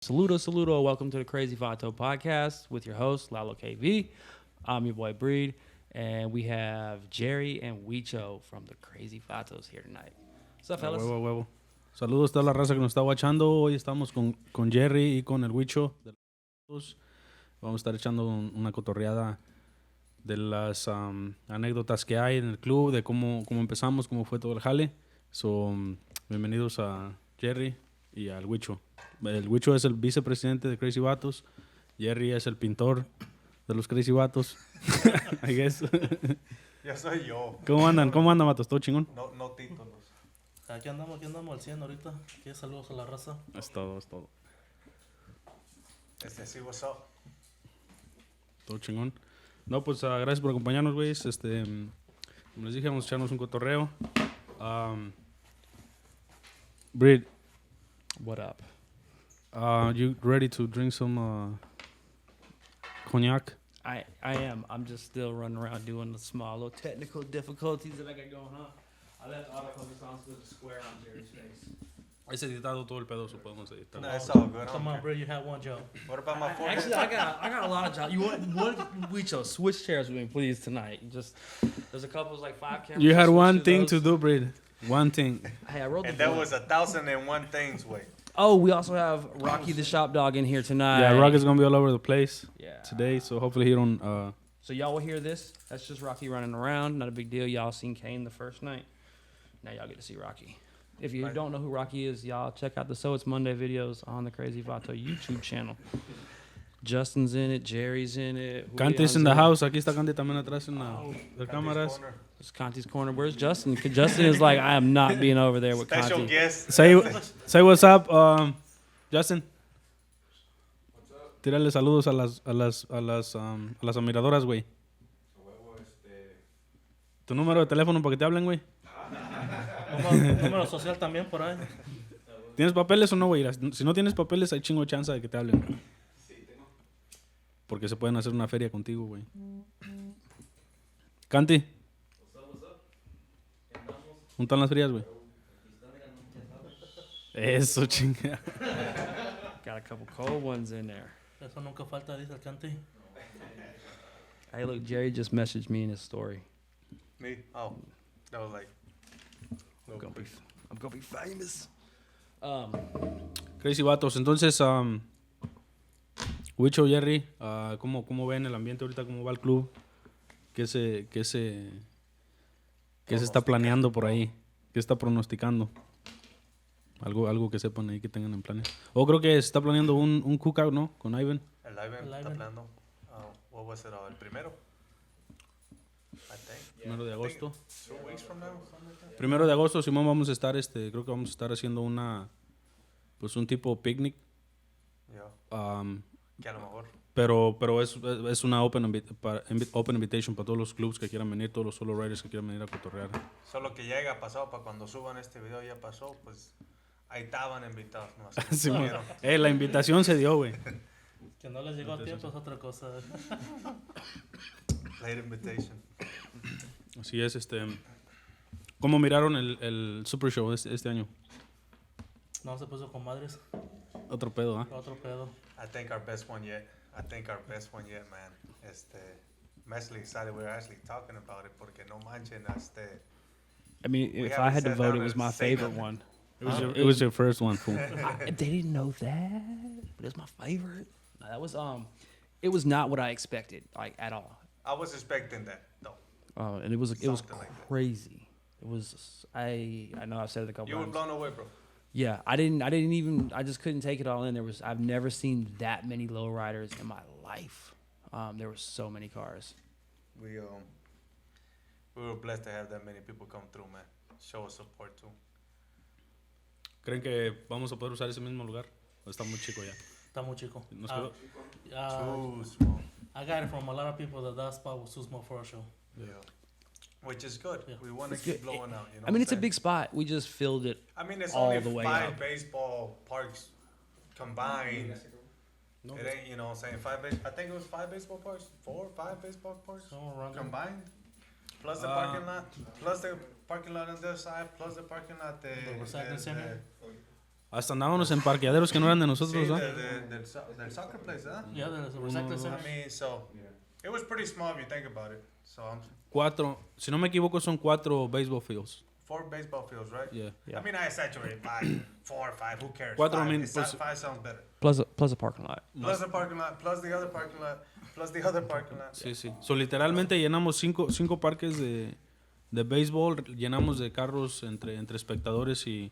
Saludo. Welcome to the Krazy Vatos podcast with your host, Lalo KV. I'm your boy Breed, and we have Jeri and Wicho from the Krazy Vatos here tonight. What's up, fellas? Huevo. Saludos a toda la raza que nos está watchando. Hoy estamos con Jerry y con el Wicho de los Vamos a estar echando una cotorreada de las anécdotas que hay en el club, de cómo empezamos, cómo fue todo el jale. Bienvenidos a Jerry y al Wicho. El Wicho es el vicepresidente de Krazy Vatos. Jerry es el pintor de los Krazy Vatos. I guess. Ya soy yo. ¿Cómo andan, Vatos? ¿Todo chingón? No títulos. Aquí andamos al 100 ahorita. Aquí saludos a la raza. Es todo. Sí, what's up? Todo chingón. No, pues gracias por acompañarnos, güey. Como les dije, vamos a echarnos un cotorreo. Breed, What up? you ready to drink some cognac? I am. I'm just still running around doing the small little technical difficulties that I got going on. I left autofocus on so there's a square on Jerry's face. Es editado todo el pedazo, podemos editar. No, it's all good. Come on, bro. You had one job. What about my forehead? Actually, I got a lot of jobs. You want Wicho, switch chairs with me, please, tonight. There's a couple, like 5 cameras. You had switch one to thing those. to do, Breed. One thing. Hey, I wrote And the that book. was 1,001 things, wait. Oh, we also have Rocky the Shop Dog in here tonight. Yeah, Rock is going to be all over the place Yeah. today, so hopefully he don't... So y'all will hear this. That's just Rocky running around. Not a big deal. Y'all seen Kane the first night. Now y'all get to see Rocky. If you don't know who Rocky is, y'all check out the So It's Monday videos on the Krazy Vatos YouTube channel. Justin's in it. Jerry's in it. Canty's in the house. Aquí está Canty también atrás en las cámaras. Corner. It's Conti's corner. Where's Justin? 'Cause Justin is like, I am not being over there with Special Conti. guest. Say what's up, Justin. Tírale saludos a las admiradoras, güey. Tu número de teléfono para que te hablen, güey. Número social también por ahí. ¿Tienes papeles o no, güey? Si no tienes papeles, hay chingo de chance de que te hablen. Porque se pueden hacer una feria contigo, güey. Canti. Juntan las frías, güey. Eso, chinga. Got a couple cold ones in there. Eso nunca falta, dice el Canti. Hey, look, Jerry just messaged me in his story. Me? Oh. That was like... I'm gonna be famous. Krazy Vatos. Entonces, Wicho, Jerry, ¿cómo ven el ambiente ahorita? ¿Cómo va el club? ¿Qué se está planeando por ahí? ¿Qué está pronosticando? Algo que sepan ahí que tengan en planes. O creo que se está planeando un cookout, ¿no? Con Ivan. El Ivan El está Ivan. hablando. What was it? El primero? I think. Primero de agosto. 2 weeks from now, something like that. Primero de agosto, Simón, vamos a estar, creo que vamos a estar haciendo un tipo picnic. Yeah. Que a lo mejor. Pero es una open invitation para todos los clubs que quieran venir, todos los solo riders que quieran venir a cotorrear. Solo que ya haya pasado para cuando suban este video ya pasó, pues ahí estaban invitados. No, Simón. La invitación se dio, güey. Que no les llegó a tiempo es otra cosa. Late invitation. Así es, ¿cómo miraron el Super Show este año? No se puso con madres. Otro pedo, ¿ah? Otro pedo. I think our best one yet, man. Mostly excited we're actually talking about it porque no manchen, I mean, We if haven't I had to sat vote, down it was and my seen favorite them. one. It was your first one, fool. They didn't know that, but it's my favorite. No, that was it was not what I expected, like at all. I was expecting that, though. And it was Something like that. crazy. It was I know I've said it a couple You were times. blown away, bro. Yeah, I just couldn't take it all in. I've never seen that many lowriders in my life. There were so many cars. We were blessed to have that many people come through, man. Show us support too. ¿Creen que vamos a poder usar ese mismo lugar? ¿O está muy chico ya? Está muy chico. Nos quedó- Too small. I got it from a lot of people that spot was too small for our show. Yeah. Which is good. Yeah. We want to It's keep good. blowing out. You know I mean, what it's a I'm big spot. We just filled it. saying? I mean, it's all only the way 5 up. baseball parks combined. No, It ain't, you know what I'm saying? I think it was 5 baseball parks, 4 or 5 baseball parks Somewhere around there. combined. Plus the parking lot, plus the parking lot on the other side, plus the parking lot. The recycling center? Hasta andábamos en parqueaderos que no eran de nosotros, Sí, ¿no? del soccer place, huh? Yeah, there's a recycling I center. mean, so it was pretty small if you think about it. So 4, si no me equivoco, son 4 baseball fields. 4 baseball fields, right? Yeah. I mean, I exaggerate. 5, 4 or 5. Who cares? 4, I 5. mean, It's pues- 5 sounds better. Plus a parking lot. Plus the parking lot, plus the other parking lot, plus the other parking lot. Sí, sí. So, literalmente llenamos 5 parques de béisbol, llenamos de carros entre espectadores y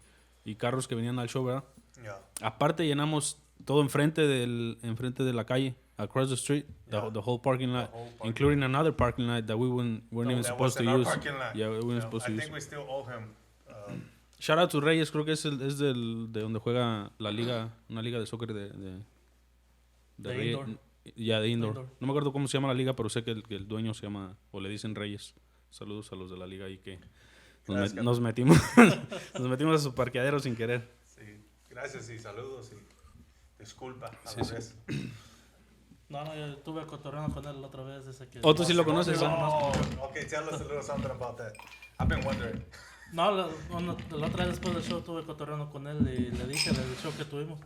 carros que venían al show, ¿verdad? Yeah. Aparte llenamos todo enfrente de la calle, across the street, Yeah. the whole parking lot, whole parking including another parking lot that we weren't even That supposed to wasn't our use. parking lot. Yeah, we weren't Yeah, supposed I to use. think we still owe him. Shout out to Reyes, creo que es de donde juega la liga, una liga de soccer de De Reyes. indoor. Ya, de indoor. Indoor. No me acuerdo cómo se llama la liga, pero sé que el dueño se llama, o le dicen Reyes. Saludos a los de la liga y que Gracias, nos metimos nos metimos a su parqueadero sin querer. Sí. Gracias y saludos y disculpa a Sí, la sí. vez. No, yo estuve cotorreando con él la otra vez. Ese que... Oh, tú sí lo conoces, Oh, okay, tell us a little something about that. I've been wondering. No, la otra vez después del show estuve cotorreando con él y le dije del show que tuvimos.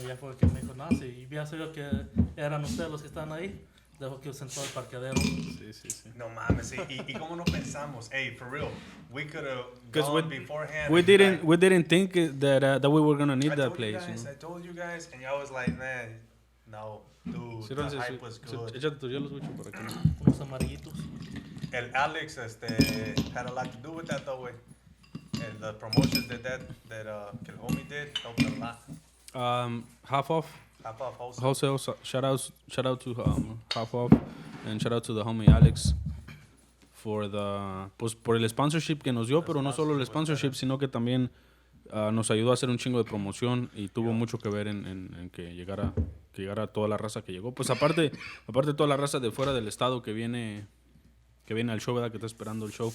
Y ya fue que me dijo, no, si ya sabía que eran ustedes los que estaban ahí, dejo que usen todo el parqueadero. Sí, sí, sí. No mames, y cómo no pensamos, hey, for real, we could have 'Cause gone beforehand. We and be didn't like, think that we were gonna need I that told you place. guys, You know? I told you guys, and y'all was like, man, no, dude, Sí, the entonces, hype was good. échate tus hielos, Wicho, por aquí. Unos amarillitos. El Alex, had a lot to do with that though, way. And the promotions que el homie did helped a lot. Half off. Half off wholesale. Wholesale, shout out to Half Off, and shout out to the homie Alex por el sponsorship que nos dio, pero no solo el sponsorship, sino que también nos ayudó a hacer un chingo de promoción y tuvo mucho que ver en que llegara toda la raza que llegó. Pues aparte toda la raza de fuera del estado que viene al show, ¿verdad? Que está esperando el show.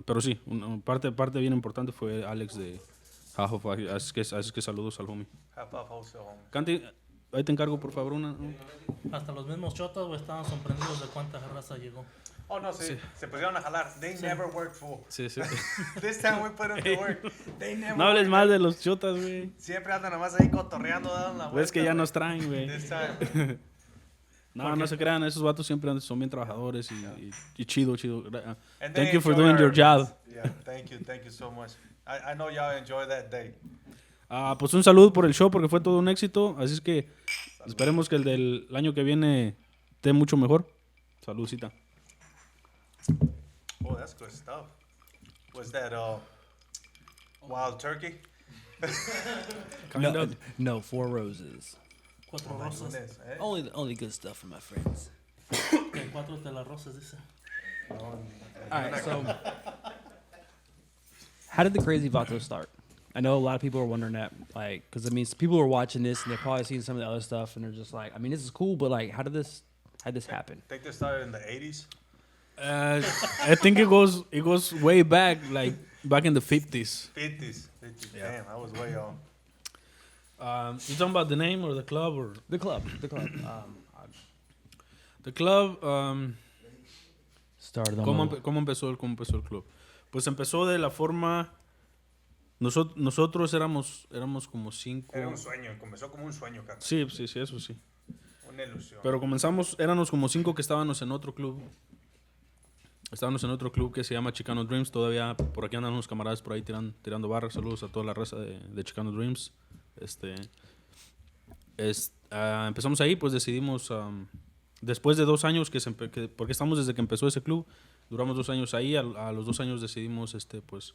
Pero sí, parte bien importante fue Alex de Half Off, así que saludos al homie. Half off wholesale, homie. Canti, ahí te encargo por favor una. Hasta los mismos chotas, güey, estaban sorprendidos de cuánta raza llegó. Oh, no, sí. Se pusieron a jalar. They never work full. Sí, sí. This time we put them to work. They never No hables work. mal de los chotas, güey. Siempre andan nomás ahí cotorreando, dando la vuelta. Ves que ya güey. nos traen, güey. This time. No se crean, esos vatos siempre son bien trabajadores y chido. And Thank they you for enjoy doing our your job. events. Yeah, thank you so much. I know y'all enjoy that day. Pues un saludo por el show porque fue todo un éxito. Así es que esperemos que el del año que viene esté mucho mejor. Saludcita. Oh, that's good stuff. Was that wild turkey? No, 4 roses. 4 My rosas. goodness, eh? Only good stuff for my friends. Que 4 de las rosas, dice. All right, so how did the Krazy Vatos start? I know a lot of people are wondering that, like, because I mean, people are watching this and they're probably seeing some of the other stuff, and they're just like, I mean, this is cool, but like, how did this happen? Think they started in the 80s? I think it goes way back, like back in the 50s. 50s. Yeah. Damn, I was way off. You talking about the name or the club or The club. the club? Started on ¿Cómo empezó el club? Pues empezó de la forma. Nosotros éramos como 5. Era un sueño, comenzó como un sueño, cara. Sí, eso sí. Una ilusión. Pero éramos como 5 que estábamos en otro club. Estábamos en otro club que se llama Chicano Dreams. Todavía por aquí andan unos camaradas por ahí tirando barras. Saludos a toda la raza de Chicano Dreams. Empezamos ahí, pues decidimos, después de 2 años, porque estamos desde que empezó ese club, duramos 2 años ahí, a los 2 años decidimos pues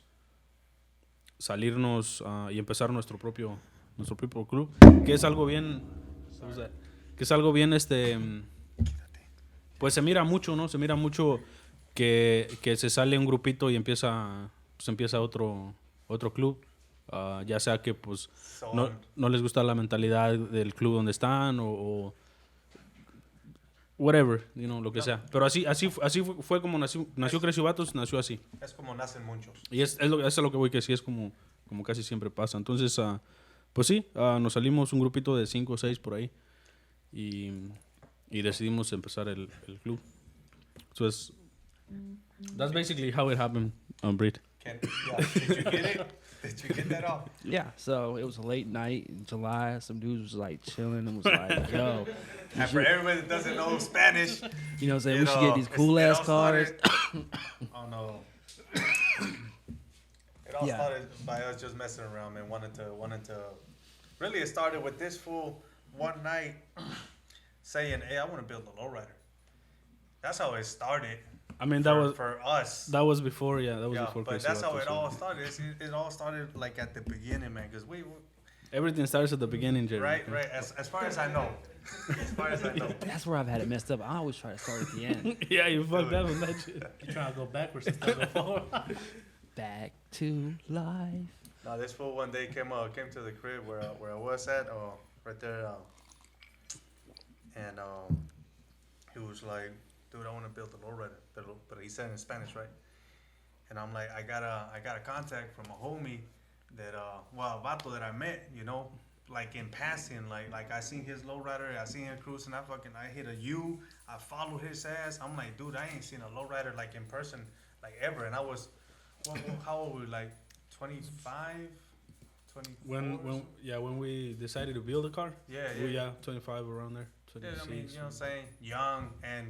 salirnos y empezar nuestro propio club, que es algo bien, pues se mira mucho, ¿no? Se mira mucho que se sale un grupito y empieza otro club. Ya sea que pues no les gusta la mentalidad del club donde están o whatever, lo que sea. Pero así fue como nació Krazy Vatos, nació así. Es como nacen muchos. Y es a lo que voy, que sí es como casi siempre pasa. Entonces, pues sí, nos salimos un grupito de 5 o 6 por ahí y decidimos empezar el club. So that's basically how it happened, Brit. Did you get it? Did you get that off? Yeah, so it was a late night in July. Some dudes was like chilling and was like, yo. And for everybody that doesn't know Spanish, You know what I'm saying? We should get these cool ass cars. Oh no. It all started by us just messing around, man. Wanted to. Really, it started with this fool one night saying, "Hey, I want to build a lowrider." That's how it started. I mean, for us. That was before, yeah. That was before. But Krazy that's how Vatos, it all started. It all started like at the beginning, man. Because everything starts at the beginning, Jerry. right. As far as I know, That's where I've had it messed up. I always try to start at the end. Yeah, you fucked up on that shit. You trying to go backwards instead of forward. Back to life. no, this fool one day came to the crib where I was at, right there, and he was like, "Dude, I want to build a lowrider," but he said in Spanish, right? And I'm like, I got a contact from a homie that a vato that I met, like in passing, like I seen his lowrider, I seen him cruising, I hit a U, I followed his ass. I'm like, dude, I ain't seen a lowrider like in person like ever. And I was, how old were we, like 25, 24? When we decided to build a car. Yeah. 25 around there. Yeah, 26. I mean, you know what I'm saying? Young and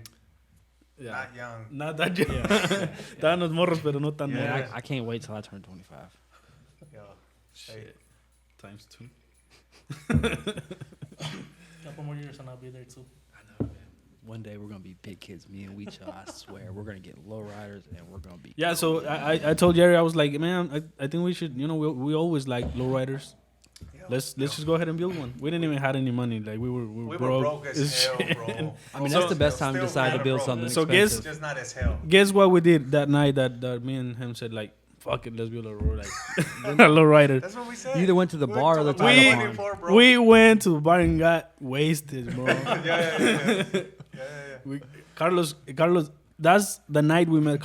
not young. Not that young. Estaban los morros, pero no tan Yeah. morros. I can't wait till I turn 25. Yeah. Shit. Times 2. Couple more years and I'll be there too. One day we're gonna be big kids, me and Wicho. I swear, we're gonna get low riders and we're gonna be. Yeah, so I told Jerry, I was like, man, I think we should, we always like low riders. Let's just go ahead and build one. We didn't even have any money. Like we were broke as hell, bro. I mean, that's the best time to decide to build something So expensive. Just not as hell. Guess what we did that night that me and him said, like, fuck it, let's build a low rider. That's what we said. You either went to the bar or the We- title barn. We went to the bar and got wasted, bro. Yeah. Carlos, that's the night we met.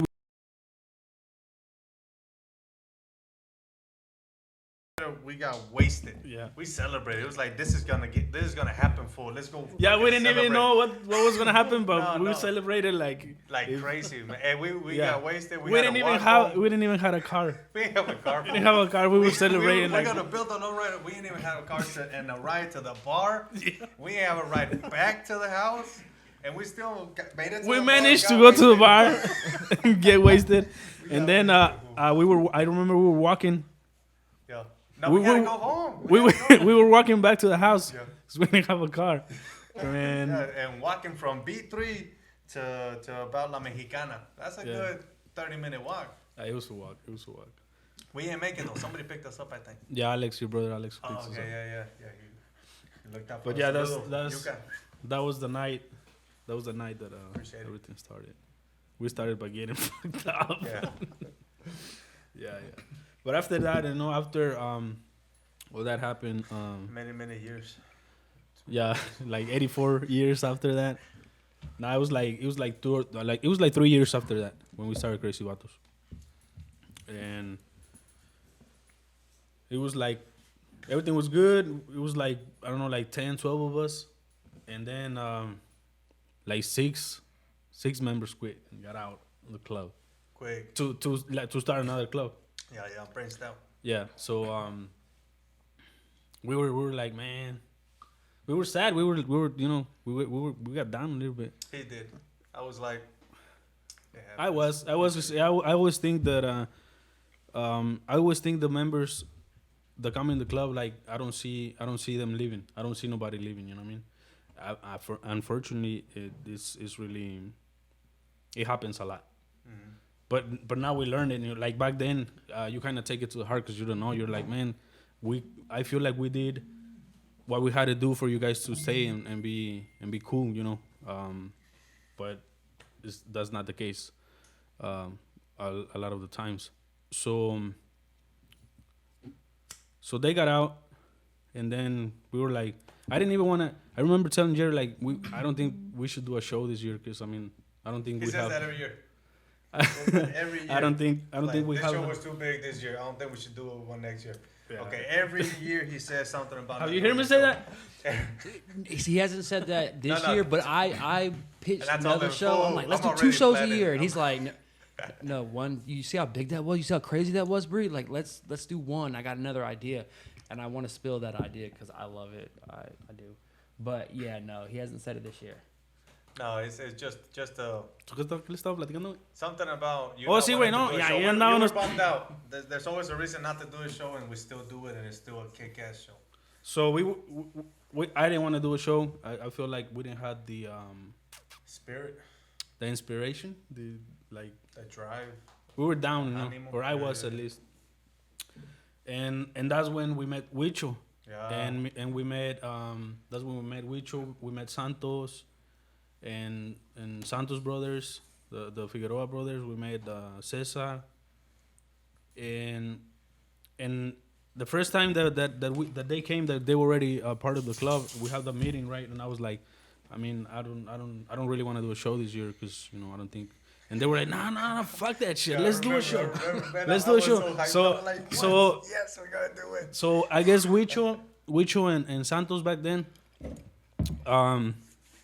We got wasted. Yeah. We celebrated. It was like this is gonna happen for. Let's go. Yeah, we fucking didn't even celebrate. know what was gonna happen, but No. we celebrated like Crazy, man. And we Yeah. got wasted. we had didn't to even walk have home. we didn't even have a car. We didn't have a car. We didn't have a car. We were celebrating We're like gonna build a lowrider. We didn't even have a car and a ride to the bar. We didn't have a ride back to the house, and we still made it. To we the managed to bar, go to the got bar and get wasted. And got then wasted. I remember we were walking. Yeah. No, we we gotta were- go home. We were walking back to the house Yeah. because we didn't have a car. And And walking from B3 to about La Mexicana. That's a good 30-minute walk. it was a walk. We didn't make it though. Somebody picked us up, I think. Yeah, Alex, your brother Alex. Oh, picked us up. okay, yeah. He looked out for But us. yeah, Saludos. that's- Yucca. That was the night. That was the night that Appreciate it. everything started. We started by getting fucked up. Yeah. Yeah. But after that, after well, that happened. Many years. Yeah, like 84 years after that. No, it was like 3 years after that when we started Krazy Vatos. And it was like everything was good. It was like, I don't know, like 10, 12 of us. And then like six members quit and got out of the club Quick. to start another club. Yeah, branched out. Yeah, so we were like, man, we were sad. We we got down a little bit. He did. I was like, I always think that I always think the members that come in the club, like I don't see them leaving. I don't see nobody leaving. You know what I mean? Unfortunately, it's really, it happens a lot. Mhm. But now we learned it. Like back then, you kind of take it to the heart because you don't know. You're like, man, I feel like we did what we had to do for you guys to stay and be cool, but that's not the case a lot of the times. So they got out, and then we were like, I didn't even want to. I remember telling Jerry like, I don't think we should do a show this year because I don't think he we says have. that every year. Every year. I don't think we this have. show was too big this year. I don't think we should do one next year. Yeah. Okay, every year he says something about. Have not you heard doing me a say show. that? He hasn't said that this No. year, but I pitched And I told another him, show. I'm "Fool, like, let's I'm do 2 already shows a planning. year, and he's like, No, one. You see how big that was? You see how crazy that was, Bree? Like, let's do one. I got another idea, and I want to spill that idea because I love it. I do. But yeah, no, he hasn't said it this year. No, it's just ¿Qué le estaba platicando? something about you. Oh, not sí, wanting güey, no, to do a ya, show. ya You andábamos- were bummed out. There's always a reason not to do a show, and we still do it, and it's still a kick-ass show. So I didn't want to do a show. I feel like we didn't have the Spirit, inspiration, the drive. we were down, you know, Animo. or I Yeah, was yeah, at yeah. least. And that's when we met Wicho, Yeah. and we met that's when we met Wicho. We met Santos, and Santos brothers, the Figueroa brothers. We met Cesar, and the first time that they came, that they were already part of the club. We had the meeting, right, and I was like, I mean, I don't really want to do a show this year because I don't think. And they were like, nah, fuck that shit. Yeah, Let's do a I show. remember, man, Let's I do a was show. hyped. So- I was like, so- what? Yes, we gotta do it. So I guess Wicho and Santos back then,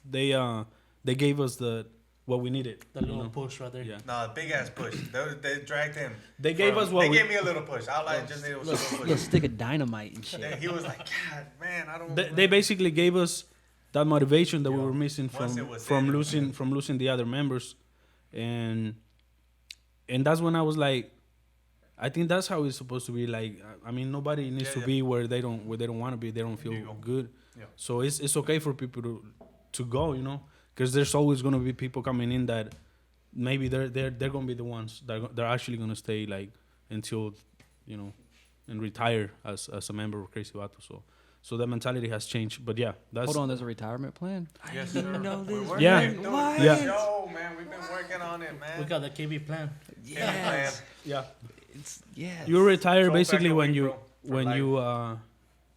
they gave us what we needed. The little push right there. Yeah. No, big ass push. They dragged him. They gave us what They we. gave me a little push. All I just needed was a little Little push. stick of dynamite and shit. Then he was like, God, man, I don't. They basically gave us that motivation that we Yeah. were missing Once from it was in, losing the other members, and that's when I was like, I think that's how it's supposed to be. Like, I mean, nobody needs to be where they don't want to be. They don't feel You go. good. Yeah. So it's okay for people to go, because there's always gonna be people coming in that maybe they're gonna be the ones that they're actually gonna stay like until and retire as a member of Krazy Vatos. So that mentality has changed. But yeah, that's Hold on, there's a retirement plan. Yes, didn't sir. know We're this. working Yeah. it, dude. What? Yeah. Show, man. We've been working on it, man. We got the KB plan. Yes. yeah. It's yes. You retire Throw basically back a when week, you bro, for when life. you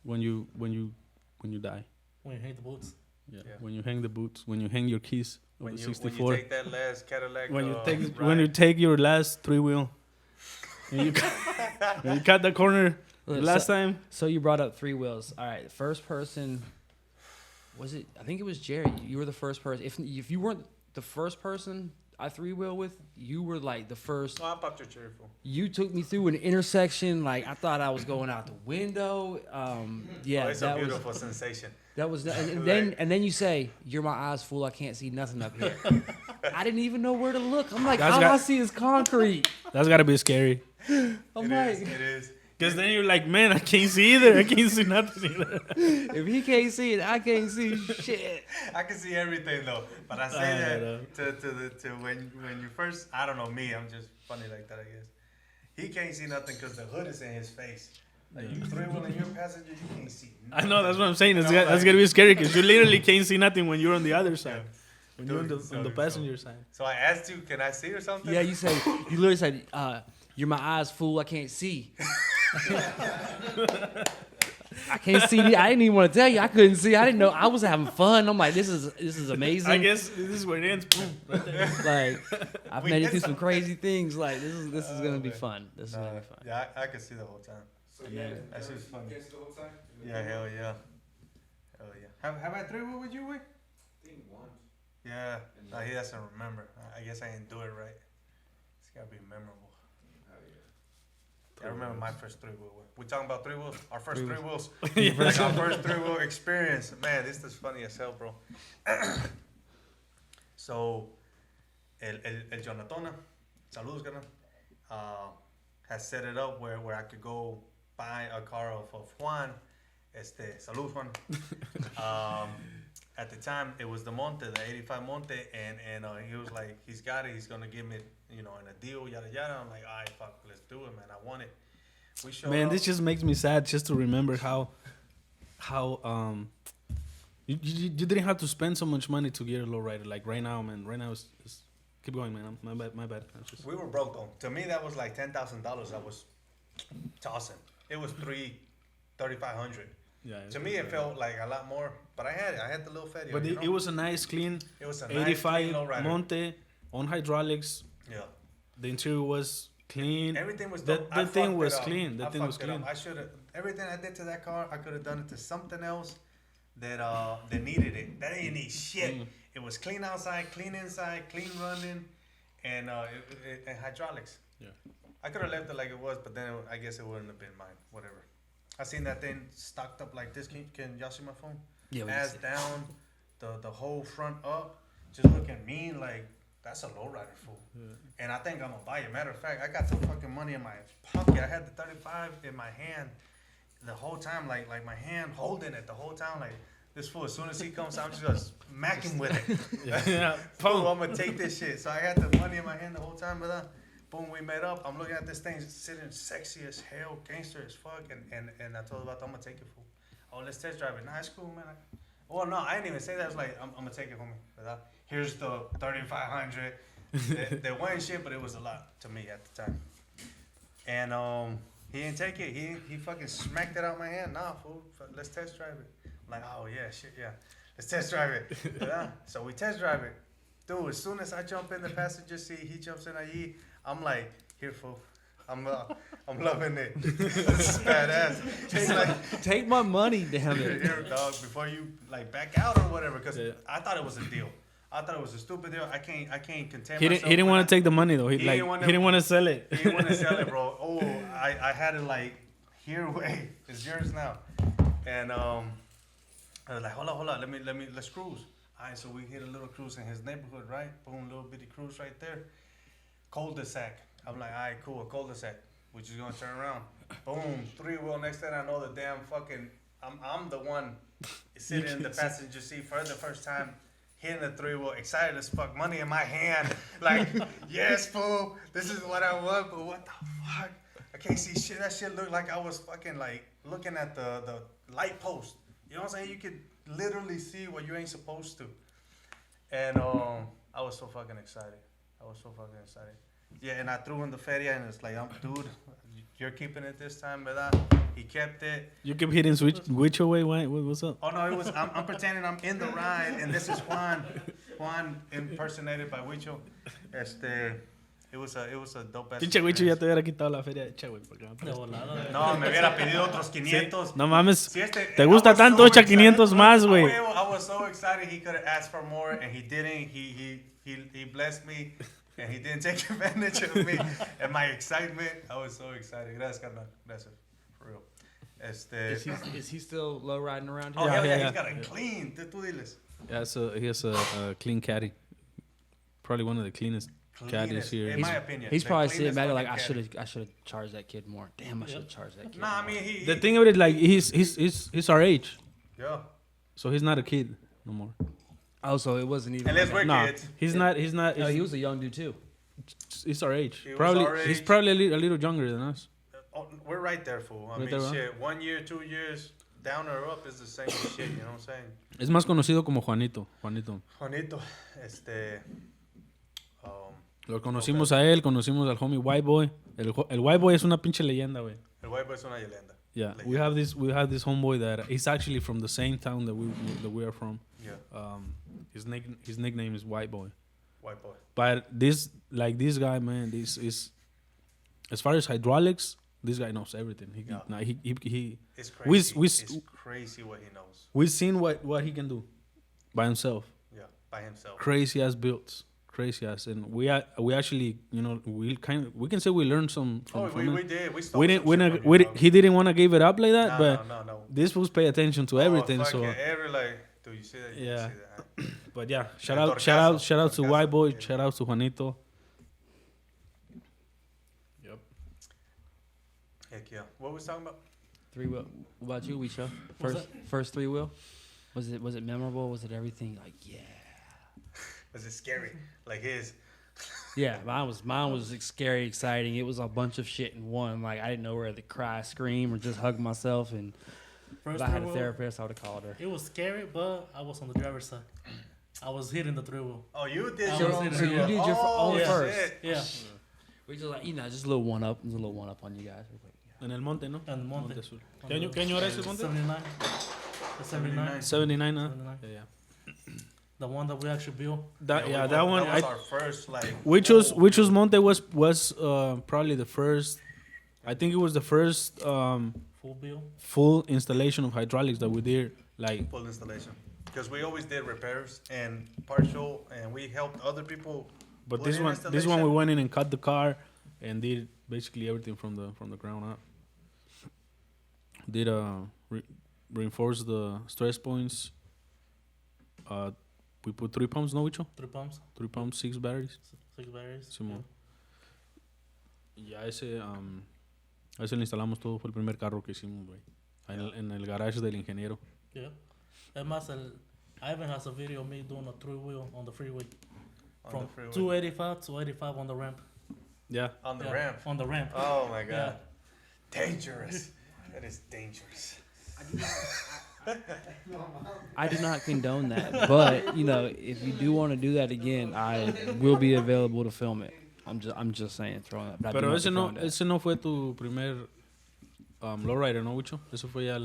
when you die. When you hate the boots. Yeah. Yeah. When you hang the boots, when you hang your keys of when the you 64. take that last Cadillac, When you ride. take your last 3-wheel, and when you cut the corner Look, last so, time. So you brought up 3 wheels. All right, the first person was it? I think it was Jerry. You were the first person. If you weren't the first person I 3-wheel with, you were like the first. No, I popped your cherry, fool. You took me through an intersection. Like I thought I was going out the window. Yeah, Oh, it's a that was beautiful sensation. that was. And then you say, "You're my eyes, fool. I can't see nothing up here." I didn't even know where to look. I'm like, That's all got- I see is concrete. That's gotta be scary. I'm like, It is. Because then you're like, man, I can't see either. I can't see nothing either. if he can't see it, I can't see shit. I can see everything though, but I say that to when you first. I don't know me. I'm just funny like that, I guess. He can't see nothing because the hood is in his face. Like you 3-wheeling your passenger, you can't see. I know, that's what I'm saying. You know, That's like- gonna be scary because you literally can't see nothing when you're on the other side. When you're on Dude, on the so- passenger side. So I asked you, can I see or something? Yeah, you literally said, "You're my eyes, fool. I can't see." I can't see. I didn't even want to tell you. I couldn't see. I didn't know. I was having fun. I'm like, this is amazing. I guess this is where it ends. Boom. Right there. Like, I've We made it did through some something. crazy things. Like, this is gonna be man. fun. This is gonna be fun. Yeah, I could see the whole time. So Yeah, you that shit's funny. can't see the whole time? Yeah, hell yeah. Hell yeah. Have I 3-wheel with you, Wick? I think once. Yeah. No, he doesn't remember. I guess I didn't do it right. It's gotta be memorable. Oh yeah. I remember my first 3-wheel. We talking about 3-wheels? Our first 3 3-wheels. Yeah. Like our first 3-wheel experience. Man, this is funny as hell, bro. So, el Jonatona, saludos, carnal, has set it up where I could go buy a car of Juan. Salud, Juan. At the time, it was the Monte, the 85 Monte, and he was like, he's got it. He's gonna give me, in a deal, yada yada. I'm like, all right, fuck, let's do it, man. I want it. We showed Man, up. this just makes me sad just to remember how you didn't have to spend so much money to get a lowrider. Like right now, man. Right now, it's keep going, man. My bad. I'm just- We were broke though. To me, that was like $10,000. I was tossing. It was $3,500. yeah. To me, it felt like a lot more, but I had it. I had the little Fetty. But it was a nice, clean it was a nice, 85 clean lowrider. Monte on hydraulics. Yeah, The interior was clean. everything was. The dope. I thing fucked was it up. clean. The I thing was fucked it up. clean. I should have everything I did to that car. I could have done it to something else that needed it. That didn't need shit. Mm. It was clean outside, clean inside, clean running, and and hydraulics. Yeah. I could have left it like it was, but then I guess it wouldn't have been mine. Whatever. I seen that thing stocked up like this. Can y'all see my phone? Yeah, we Ass can down, the whole front up, just looking mean like that's a lowrider fool. Yeah. And I think I'm gonna buy it. Matter of fact, I got the fucking money in my pocket. I had the 35 in my hand the whole time, like my hand holding it the whole time, like this fool. As soon as he comes out, I'm just gonna smack him with it. Yeah. Fool, I'm gonna take this shit. So I had the money in my hand the whole time, but boom, we met up. I'm looking at this thing sitting sexy as hell, gangster as fuck, and I told her about I'm gonna take it, fool. Oh, let's test drive it. Nah, it's cool, man. Well, no, I didn't even say that. I was like, I'm gonna take it, homie. But, here's the 3,500. They weren't shit, but it was a lot to me at the time. And he didn't take it. He fucking smacked it out my hand. Nah, fool. Let's test drive it. I'm like, oh yeah, shit, yeah. Let's test drive it. So we test drive it. Dude, as soon as I jump in the passenger seat, he jumps in IE. I'm like, here, fool. I'm loving it. This is badass. He's like, take my money, damn it. here, dog, before you like back out or whatever, because Yeah. I thought it was a deal. I thought it was a stupid deal. I can't contain He myself. didn't want to take the money though. He didn't wanna- didn't want to sell it. He didn't want to sell it, bro. Oh, I had it like, here, wait, it's yours now. And I was like, hold on, let's cruise. All right, so we hit a little cruise in his neighborhood, right? Boom, little bitty cruise right there. Cul-de-sac. I'm like, all right, cool, a cul-de-sac. We're just gonna turn around. Boom, 3-wheel. Next thing I know, the damn fucking, I'm the one sitting in the passenger seat for the first time, hitting the 3-wheel, excited as fuck, money in my hand, like, yes, fool, this is what I want, but what the fuck? I can't see shit. That shit looked like I was fucking like looking at the light post. You know what I'm saying? You could literally see what you ain't supposed to. And I was so fucking excited. Yeah, and I threw in the feria, and it's like, dude, you're keeping it this time, ¿verdad? He kept it. You keep hitting which way? What's up? Oh no, it was. I'm pretending I'm in the ride, and this is Juan. Juan impersonated by Wicho. It was a dope ass. Pinche Wicho ya te hubiera quitado la feria. Echa, güey, porque De volada. No, me hubiera pedido otros 500. No mames. Si Te gusta tanto, echa 500 más, güey. I was so excited. He could have asked for more, and he didn't. He blessed me, and he didn't take advantage of me. And my excitement, I was so excited. Gracias, carnal. Gracias, for real. Is he still low riding around here? Oh, hell yeah, yeah. he's got a clean. Tú diles. Yeah, so he has a clean caddy. Probably one of the cleanest caddies here. In my opinion. He's the probably sitting cleanest back there like, fucking caddy. I should have charged that kid more. Damn, I should have charged that kid. Nah, I more. mean, he The thing of it, like, he's our age, yeah. so he's not a kid no more. Oh, so it wasn't even. Unless we're No, kids. he's not. No, he was a young dude too. He's our age. He was Probably our he's age. probably a little younger than us. Oh, we're right there, fool. I Right mean, there, huh? shit. 1 year, 2 years, down or up is the same shit. You know what I'm saying? Es más conocido como Juanito. Juanito. Juanito, Lo conocimos a él, conocimos al homie White Boy. El White Boy es una pinche leyenda, güey. el white boy es una leyenda. Yeah, Leyenda. we have this homeboy that he's actually from the same town that we are from. Yeah, His nickname is White Boy. white boy. But this guy, man, this is as far as hydraulics, this guy knows everything. He It's We- crazy. we- It's crazy what he knows. we've seen what he can do by himself. Yeah, by himself. Crazy ass builds, crazy ass, and we actually, you know, we can say we learned some from, Oh, from him. we did. We stole We some didn't. We shit not, from we you, di- he didn't want to give it up like that, dog. but No. this fools pay attention to everything. Oh, fuck So, yeah, dude, you see that? You Yeah. see that? but yeah, shout Yeah, out to Torcazo. White Boy, Yeah. shout out to Juanito. Yep. Heck yeah. What was we talking about? 3-wheel. What about you, Wicho? What's First 3-wheel. Was it memorable? Was it everything? Like, yeah. Was it scary? Like his. Yeah, mine was scary, exciting. It was a bunch of shit in one. Like, I didn't know whether to cry, scream, or just hug myself. And First if I had a three-wheel, therapist, I would have called her. it was scary, but I was on the driver's side. I was hitting the 3-wheel. Oh, you did I your was own. in it, So you yeah. did your own Oh, first. shit. Yeah, We just like, just a little one up. Just a little one up on you guys. We're like, yeah. En el monte, ¿no? and Monte. Monte Sur. ¿Qué año era ese monte? 79. The 79. 79, huh? 79. Yeah. The one that we actually built. That we- that one. That was our first, like. Which's Monte was probably the first. I think it was the first Full build. full installation of hydraulics that we did. Like, Full installation. Because we always did repairs and partial, and we helped other people But Put this in one we installation. went in and cut the car and did basically everything from the ground up. Did reinforce the stress points. We put 3 pumps, no, Wicho? 3 pumps, 3 pumps, 6 batteries. 6 batteries. Simón. Ya ese le instalamos todo, fue el primer carro que hicimos, güey. En el garage del ingeniero. Yeah. Además, Ivan has a video of me doing a 3-wheel on the freeway. On From the freeway. 285 to 85 on the ramp. Yeah. On the Yeah, ramp. On the ramp. Oh my god. Yeah. Dangerous. That is dangerous. I do not condone that, but you know, if you do want to do that again, I will be available to film it. I'm just saying, throwing that. But I do Pero not ese no, condone that. ese no fue tu primer lowrider, ¿no, Wicho? Eso fue ya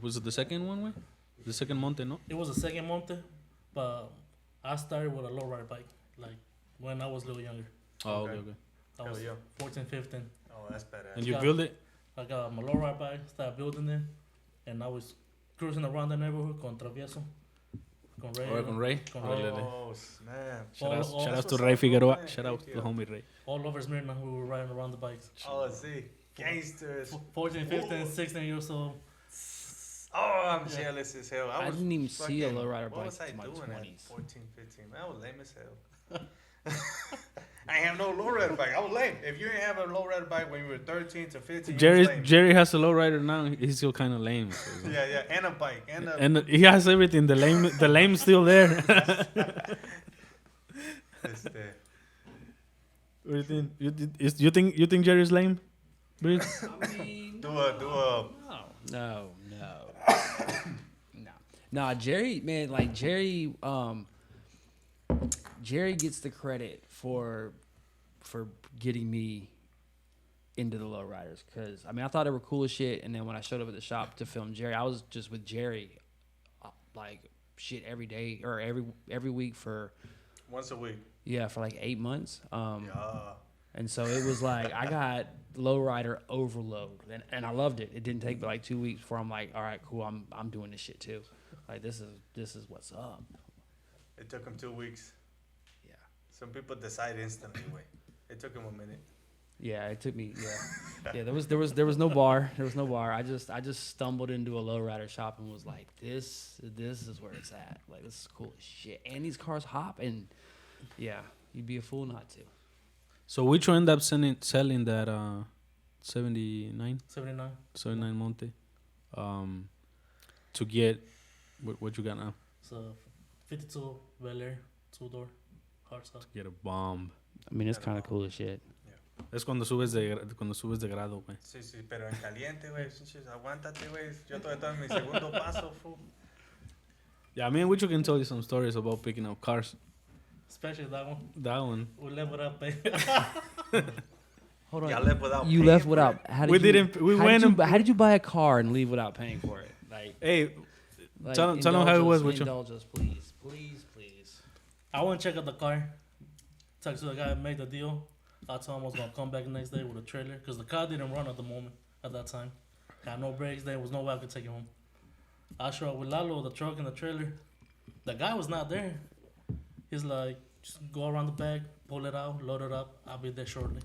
Was it the second one, güey? The second monte, ¿no? It was a second monte, but I started with a lowrider bike, like when I was a little younger. Oh, Okay. okay. I Hell was yeah. 14, 15. Oh, that's badass. And you Yeah. build it? I got my lowrider bike, started building it, and I was cruising around the neighborhood con Travieso, con Ray. Ahora con Ray. Con Órale. Oh, snap. Shout all- out that's to what's Ray up, Figueroa. man. Shout out Thank to you. homie Ray. All over Smyrna, we were riding around the bikes. Oh, let's see. Gangsters. 14, 15, 16 years old. Oh, I'm jealous as hell. I was didn't even see a fucking- lowrider What bike was I until my doing at 20s. 14, 15? Man, I was lame as hell. I have no lowrider bike. I was lame. If you didn't have a lowrider bike when you were 13 to 15, you was lame. Jerry has a lowrider now. He's still kind of lame. So. Yeah, yeah, and a bike, and a. And he has everything. The lame's still there. Este, What do you think? You think Jerry's lame? Bruce? I mean, do a. no. Nah, Jerry, man, like Jerry gets the credit for getting me into the lowriders, because I mean, I thought they were cool as shit, and then when I showed up at the shop to film Jerry, I was just with Jerry like shit every day or every week for Once a week. for like 8 months. Yeah. And so it was like I got lowrider overload, and I loved it. It didn't take but like 2 weeks before I'm like, all right, cool, I'm doing this shit too. Like this is what's up. It took him 2 weeks. Yeah. Some people decide instantly. Wait. It took him a minute. Yeah, it took me. Yeah, there was no bar. There was no bar. I just stumbled into a lowrider shop and was like, this is where it's at. Like this is cool as shit. And these cars hop, and yeah, you'd be a fool not to. So which one ended up selling that 79 79. Monte to get what you got now? So 52 Bel Air, 2-door, hard top. Get a bomb. I mean, it's kind of cool as shit. Es cuando subes de grado, güey. Sí, sí, pero en caliente, güey. Aguántate, güey. Yo todavía estoy en mi segundo paso, fool. Yeah, me and Wicho can tell you some stories about picking up cars. Especially that one. That one. We left without pay. Hold on. Y'all left without You paying left for without. it? How did We you, didn't. We how went. Did you, how did you buy a car and leave without paying for it? Hey, Like Tell 'em how it was, Wicho. Indulge us, please, please, please. I went to check out the car. Talked to the guy who made the deal. I told him I was going to come back the next day with a trailer because the car didn't run at the moment, at that time. Had no brakes. There was no way I could take it home. I showed up with Lalo, the truck and the trailer. The guy was not there. He's like, just go around the back, pull it out, load it up. I'll be there shortly.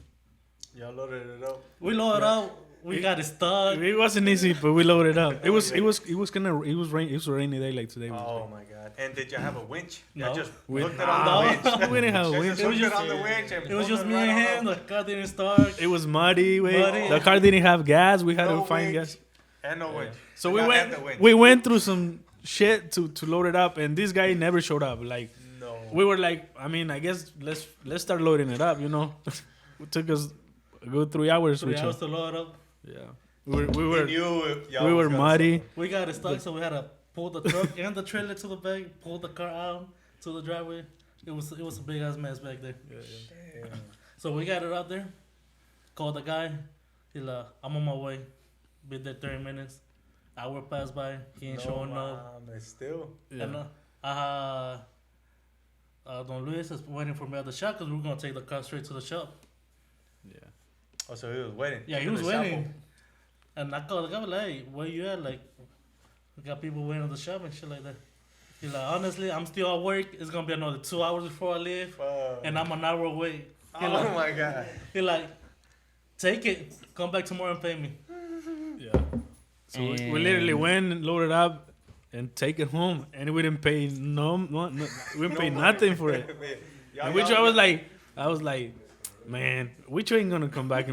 Y'all loaded it up. We loaded out. We got it stuck. it wasn't easy, but we loaded it up. It was a rainy day like today. Oh my god. And did you have a winch? No. Y'all just We- hooked it on the winch. we didn't have a Y'all winch. just hooked it on the winch and It was pulled just it me right and on him. up. The car didn't start. It was muddy. Muddy. The car didn't have gas. We had No to find winch. gas. And no winch. So You we gotta have went. the winch. We went through some shit to load it up, and this guy never showed up. Like No. we were like, I mean, I guess let's start loading it up. You know, it took us a good 3 hours. 3 Wicho. hours to load up. Yeah, we He were knew y'all we was were gonna muddy. suffer. We got it stuck, so we had to pull the truck and the trailer to the back, pull the car out to the driveway. It was a big ass mess back there. Damn. So we got it out there. Called the guy. He's like, I'm on my way. Be there 30 minutes. Hour passed by. He ain't showing up. Mames, still. Yeah. And Don Luis is waiting for me at the shop because we were gonna take the car straight to the shop. Yeah. Oh, so he was waiting. Yeah, he Keeping was the shop waiting. open. And I called the guy, like, hey, where you at? Like, we got people waiting at the shop and shit like that. He's like, honestly, I'm still at work. It's gonna be another 2 hours before I leave, and I'm an hour away. He Oh like, my god. he like, take it. Come back tomorrow and pay me. Yeah. So we literally went and loaded up and take it home, and we didn't pay we didn't pay nothing for it. And which I was like, man, Wicho ain't gonna come back.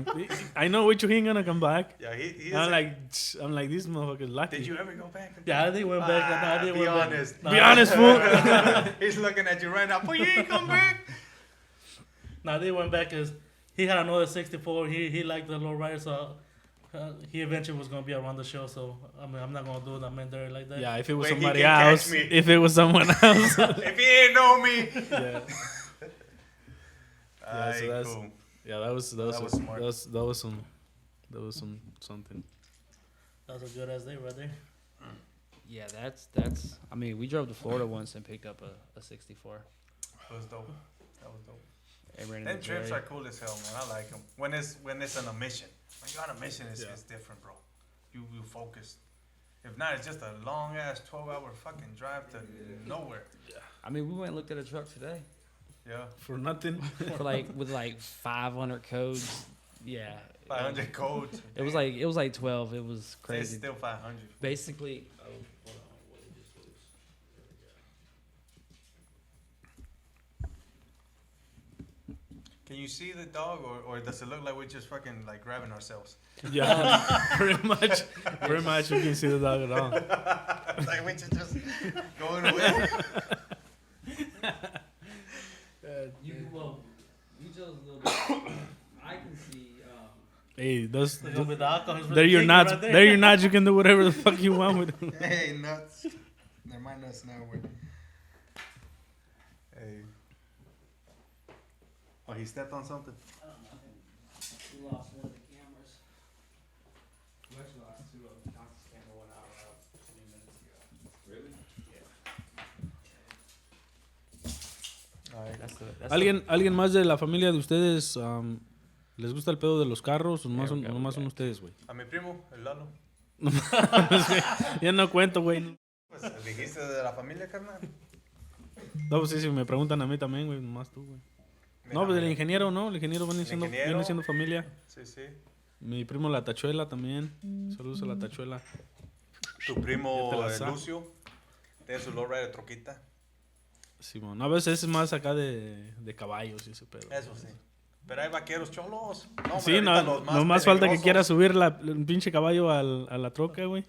I know Wicho ain't gonna come back. Yeah, he I'm like, this motherfucker's lucky. did you ever go back? Yeah, I didn't went back. Nah, I didn't Be went back. honest. Nah, Be honest, fool. He's looking at you right now. But you ain't come back. Nah, they went back because he had another 64. He liked the lowrider, so he eventually was gonna be around the show. So I mean, I'm not gonna do that man there like that. Yeah, if it was Wait, he somebody can catch else, me. if it was someone else. If he ain't know me. Yeah. Alright, so that's- cool. Yeah, that was smart. that was something. That was a good ass day right there. Yeah, that's. I mean, we drove to Florida once and picked up a 64. That was dope. That was dope. And ran Them into trips Jeri. are cool as hell, man. I like them. When it's on a mission. When you're on a mission, it's different, bro. You focus. If not, it's just a long ass 12-hour fucking drive to nowhere. I mean, we went and looked at a truck today Yeah, For nothing. for with 500 codes. Yeah, 500 codes. It was like 12. It was It's crazy. still 500. Basically, Can you see the dog, or does it look like we're just fucking like grabbing ourselves? Yeah, pretty much. Pretty much, you can see the dog at all. Like we're just going away. you chose a little bit. I can see. Hey, those. Look with the alcohol, he's They're really your kicking nuts. right there. They're your nuts. You can do whatever the fuck you want with them. Hey, nuts. They're my nuts now. Hey. Oh, he stepped on something? We lost one of the cameras. We actually lost two of them. Knox's camera went out about 20 minutes ago. Really? ¿Alguien más de la familia de ustedes les gusta el pedo de los carros o nomás son ustedes, güey? A mi primo, el Lalo. Ya no cuento, güey. Pues, ¿dijiste de la familia, carnal? No, pues sí, si me preguntan a mí también, güey, nomás tú, güey. No, pues el ingeniero, ¿no? El ingeniero viene siendo familia. Sí, sí. Mi primo la Tachuela también. Saludos a la Tachuela. Tu primo Ya te la sabes. Lucio tiene su lowrider troquita. Simón, a veces es más acá de caballos y ese pedo. Eso sí. Pero hay vaqueros cholos. No, hombre, Sí, ahorita no, los más nomás falta que peligrosos. quiera subir un pinche caballo a la troca, güey.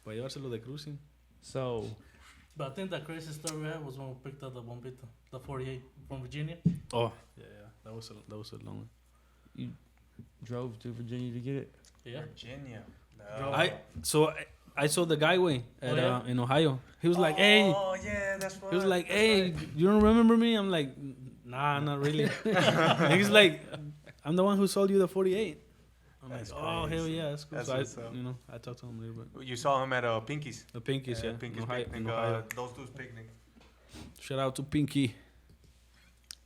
Para llevárselo de cruising. So, But I think the craziest story we had was when we picked up the Bombito, the 48 from Virginia. Oh, yeah. That was a long one. you drove to Virginia to get it? Yeah. Virginia. Drove. I saw the guy, way yeah? in Ohio. He was like, "Hey," Oh, yeah, that's right. he was like, that's "Hey, right. you don't remember me?" I'm like, "Nah, not really." And he's like, "I'm the one who sold you the 48." I'm That's like, "Oh, hell crazy. yeah, that's cool." That's So what's up. I talked to him a little bit. You saw him at Pinky's. The Pinkies, yeah, Pinky's in Ohio. picnic. In Ohio. Those dudes picnic. Shout out to Pinky.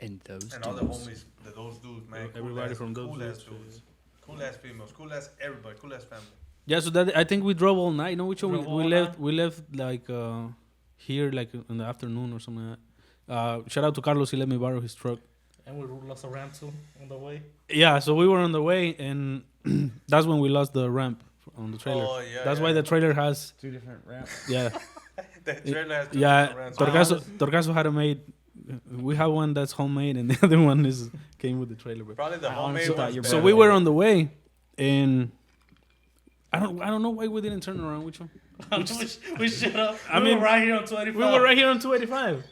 And those And all the homies, those dudes, man. Everybody from those cool ass dudes, dudes. Cool ass females. Cool ass everybody. Cool ass family. Yeah, so that I think we drove all night. No, which one Drove we all left? night. We left like here, like in the afternoon or something like that. Shout out to Carlos. He let me borrow his truck. And we lost a ramp too on the way. Yeah, so we were on the way, and that's when we lost the ramp on the trailer. Oh, yeah. That's yeah. why the trailer has, Two different ramps. yeah, The trailer has two yeah. different ramps. Torcaso had a made. We have one that's homemade, and the other one came with the trailer. Bro. Probably the I homemade honestly thought ones. your So brother we had were it. on the way, and I don't know why we didn't turn around. Which one? we shut up. I We mean, were right here on 25. We were right here on 285.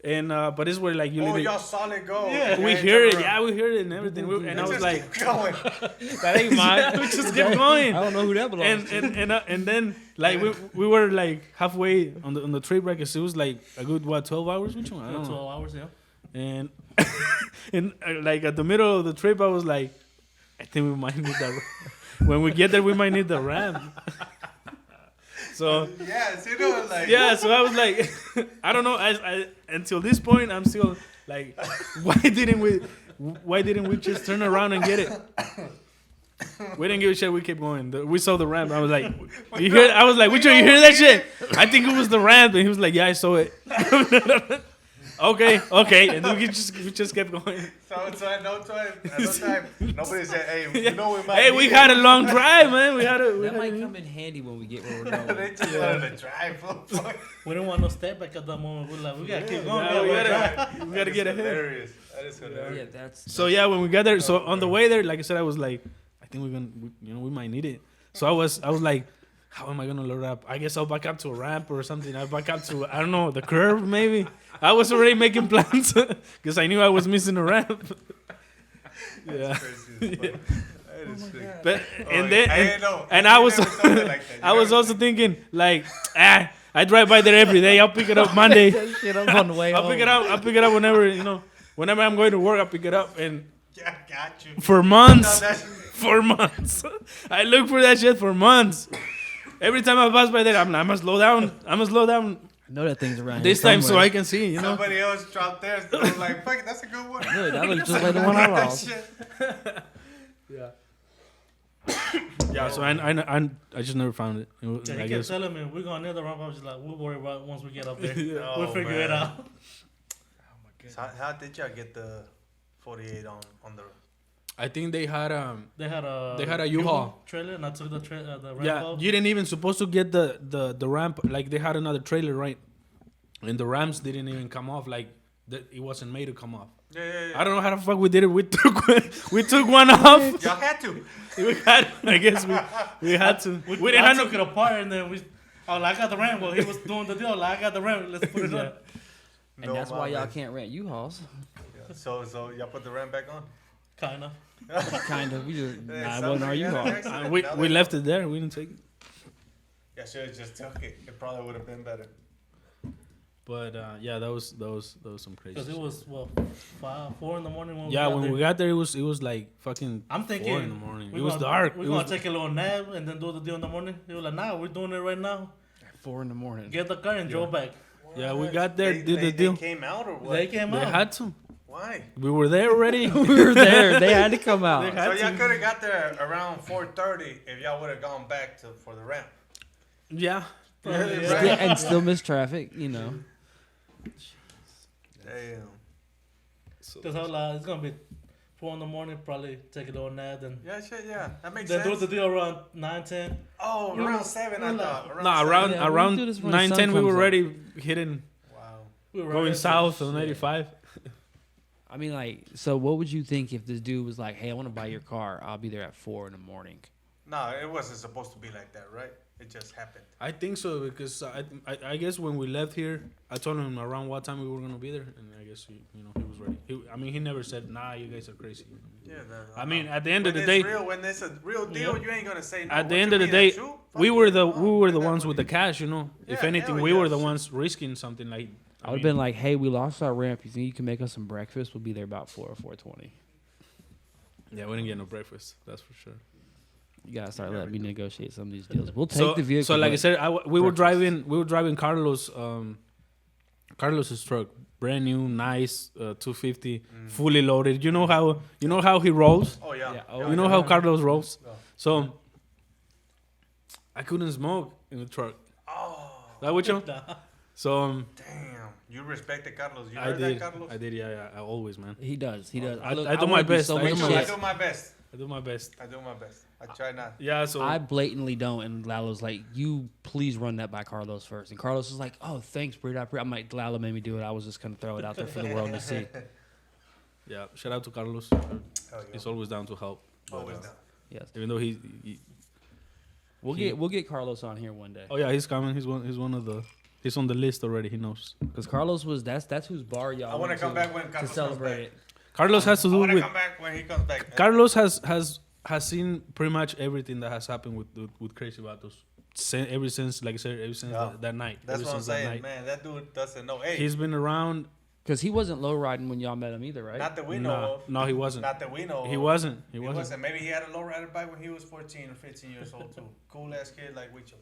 And but it's where like you Oh, literally y'all saw it go. Yeah. we ain't hear turn it, around. yeah, we heard it and everything. And I was Just like, keep going. that ain't mine. We just kept going. I don't know who that belongs to. And then like we were like halfway on the trip bracket. So it was like a good 12 hours. Which one? I don't 12 know. hours, yeah. And and like at the middle of the trip, I was like, I think we might need that. When we get there, we might need the ramp. So Yes, you know, like. yeah, so I was like, I don't know. I until this point, I'm still like, why didn't we just turn around and get it? We didn't give a shit. We kept going. We saw the ramp. I was like, you hear? I was like, Wicho, you hear that shit? I think it was the ramp, and he was like, "Yeah, I saw it." okay, and then we just kept going. So at no time, nobody said, "Hey, you know we might." Hey, we had a long drive, man. We had a. That might come in handy when we get where we're They going. just wanted to drive. Fuck. We didn't want no step back at that moment. We're like, we gotta keep going. Yeah, we gotta drive. we gotta get ahead. Hilarious. That is hilarious. Yeah, that's So yeah, when we got there, so on the way there, like I said, I was like, I think we might need it. So I was like, how am I gonna load up? I guess I'll back up to a ramp or something. I'll back up to, I don't know, the curve maybe. I was already making plans because I knew I was missing a ramp. Yeah. Crazy as fuck. That is sick. But Oh, and then I didn't know. and You I was never told me like that. You I was never- also thinking like, I drive by there every day. I'll pick it up Monday. that shit up on the way I'll home. pick it up whenever whenever I'm going to work. I'll pick it up, and Yeah, got you. for No, months, that's- for months, I look for that shit for months. Every time I pass by there, I'm gonna slow down. I know that thing's around This here time so somewhere. I can see. You know. Somebody else dropped theirs. They was like, "Fuck, that's a good one." Look, that looks just like the one I That lost. shit. Yeah. So I just never found it. Yeah, I he kept guess. telling me we're going near the ramp. I was just like, we'll worry about it once we get up there. Oh, We'll figure man. it out. So how did y'all get the 48 on the? I think they had They had a U-Haul trailer, and I took the ramp Yeah, off. you didn't even supposed to get the ramp. Like they had another trailer, right? And the ramps didn't even come off. Like it wasn't made to come off. Yeah. I don't know how the fuck we did it. We took one off. Y'all had to. I guess we had to. We didn't I have took no. it apart, and then I got the ramp. Well, he was doing the deal. Like, I got the ramp. Let's put it up. And No, that's why y'all man. can't rent U-Hauls. Yeah. So y'all put the ramp back on. Kind of. Kind of. We just, Yeah, nah, it sounds wasn't like our you had an U-Haul. accident. We Now we they left know. it there. We didn't take it. Yeah, should have just took it. It probably would have been better. But yeah, that was some crazy. Because it shit. was, 4 in the morning when Yeah, we got when there. we got there, it was like fucking I'm 4 in the thinking morning. we're It was gonna- dark. We're It going was to take a little nap and then do the deal in the morning. They were like, nah, we're doing it right now. 4 in the morning. Get the car and drove back. Yeah, we got there, They, did they, the deal. They came out or what? They came They out. had to. Why? We were there already. We were there. They had to come out. They So had y'all to. could have got there around 4:30 if y'all would have gone back for the ramp. Yeah. Yeah. Right. And still miss traffic, you know. Damn. Because I was like, it's going to be 4 in the morning, probably take a little nap. Then Yeah, shit, yeah. That makes then do sense. the deal around 9, 10. Oh, You around know, 7, I we're like- thought. No, around Yeah, we around do this when the 9, sun 10, we comes were up. already hitting, Wow. We were going right south on Shit. 85. I mean, like, so what would you think if this dude was like, hey, I want to buy your car. I'll be there at 4 in the morning. No, it wasn't supposed to be like that, right? It just happened. I think so because I guess when we left here, I told him around what time we were gonna be there, and I guess he was ready. He never said, "Nah, you guys are crazy." Yeah. I mean, at the end of when the it's day, real, when it's a real deal, Yep. you ain't gonna say no. at the What end you of the mean, day, that's true? we Fuck were you. the Oh, we were bring the that ones with the money. cash, If Yeah, anything, hell we were yeah, the shit. ones risking something like. I would have been like, hey, we lost our ramp. You think you can make us some breakfast? We'll be there about 4 or 4:20. Yeah, we didn't get no breakfast. That's for sure. You gotta start letting me negotiate some of these deals. We'll take So, the vehicle. so like I but- said, we were breakfast. driving Carlos's truck, brand new, nice, 250, fully loaded. You know how he rolls. Oh yeah. Yeah, oh, You know how Carlos rolls. Yeah. So I couldn't smoke in the truck. Oh, That what you? So damn. You respected Carlos. You I heard did. that, Carlos? I did. Yeah. I always, man. He does. He does. I do I my wanna do best. So I much do my I shit. best. do my best. I do my best. I do my best. I try not. Yeah. So I blatantly don't, and Lalo's like, "You please run that by Carlos first." And Carlos is like, "Oh, thanks, Brita." I'm like, "Lalo made me do it. I was just gonna throw it out there for the world to see." yeah. Shout out to Carlos. Hell yeah. He's always down to help. But, Always down. Yes, even though he we'll get Carlos on here one day oh yeah, he's coming. He's one of the. He's on the list already. He knows. because Carlos was that's whose bar y'all. I want to went come back when to Carlos comes celebrate back. it. Carlos has to I do want to with. come back when he comes back. Carlos has seen pretty much everything that has happened with Krazy Vatos. Ever since, like I said, ever since Yeah. that night. That's ever what I'm since that saying, night. man. That dude doesn't know. Hey, He's been around. Because he wasn't low riding when y'all met him either, right? not that we know Nah, of. no, he wasn't. Not that we know. He of. wasn't. He He wasn't. wasn't. Maybe he had a lowrider bike when he was 14 or 15 years old too. Cool ass kid like Wicho.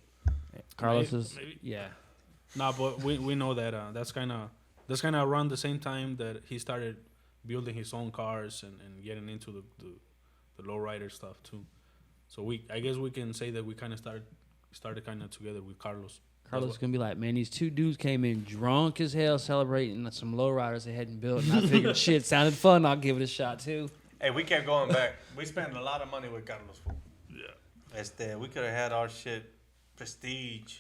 Carlos Maybe- is maybe. yeah. Nah, but we know that that's kind of around the same time that he started building his own cars and getting into the lowrider stuff too. So I guess we can say that we kind of started started kind of together with Carlos. Carlos is gonna be like, man, these two dudes came in drunk as hell celebrating some lowriders they hadn't built, and I figured shit sounded fun. I'll give it a shot too. Hey, we kept going back. We spent a lot of money with Carlos. Yeah. We could have had our shit prestige.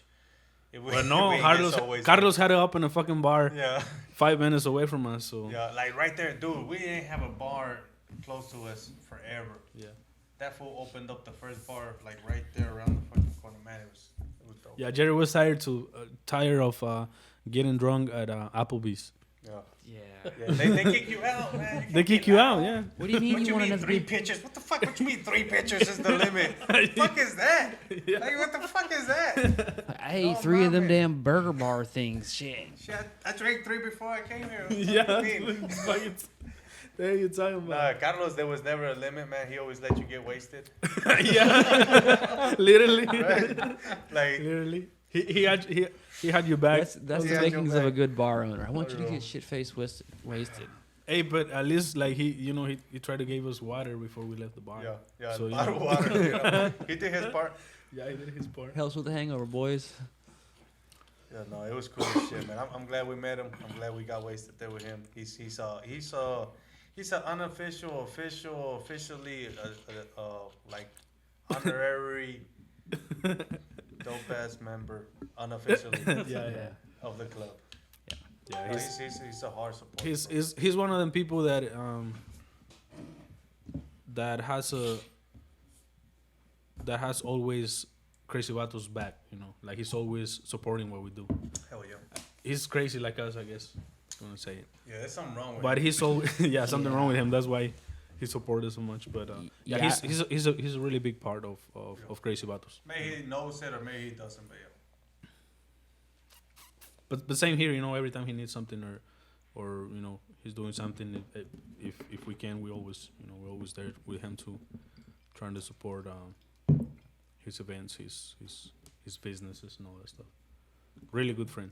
If we, But no, we ain't get so Carlos had it up in a fucking bar Yeah. 5 minutes away from us. So Yeah, like right there, dude. We didn't have a bar close to us forever. yeah. That fool opened up the first bar like right there around the fucking corner. Man, it was dope. Yeah, Jerry was tired of getting drunk at Applebee's. Yeah. Yeah. Yeah, they kick you out, man. They kick you out, yeah. What do you mean What you you want mean another 3 big? pitches? What the fuck? What you mean 3 pitches is the limit? Fuck is that? Yeah. Like what the fuck is that? I ate Oh, 3 of them my damn burger bar things. Shit. Shit, I drank 3 before I came here. Yeah, What do you mean? it's fucking. There you talking about? Carlos, there was never a limit, man. He always let you get wasted. Yeah, literally, Right? Like, literally. He had your back. That's Yeah, the makings of a back. good bar owner. I want you to Bro. get shit faced wasted. Hey, but at least like he tried to give us water before we left the bar. yeah, So, you bottled know. water. You know? He did his part. Yeah, he did his part. Helps with the hangover, boys. Yeah, no, it was cool as shit, man. I'm glad we met him. I'm glad we got wasted there with him. He's an unofficial, officially, like honorary dope ass member, unofficially Yeah. of the club. Yeah, No, he's a hard support. he's one of them people that has always Krazy Vatos back. You know, like he's always supporting what we do. Hell yeah. He's crazy like us, I guess. I'm gonna say it. Yeah, there's something wrong with But him. he's so something wrong with him. That's why he supported so much. But Yeah. he's a really big part of Krazy Vatos. Maybe he knows it or maybe he doesn't, but yeah. But same here, you know, every time he needs something or you know he's doing something, if we can, we're always there with him too, trying to support his events, his businesses and all that stuff. Really good friend.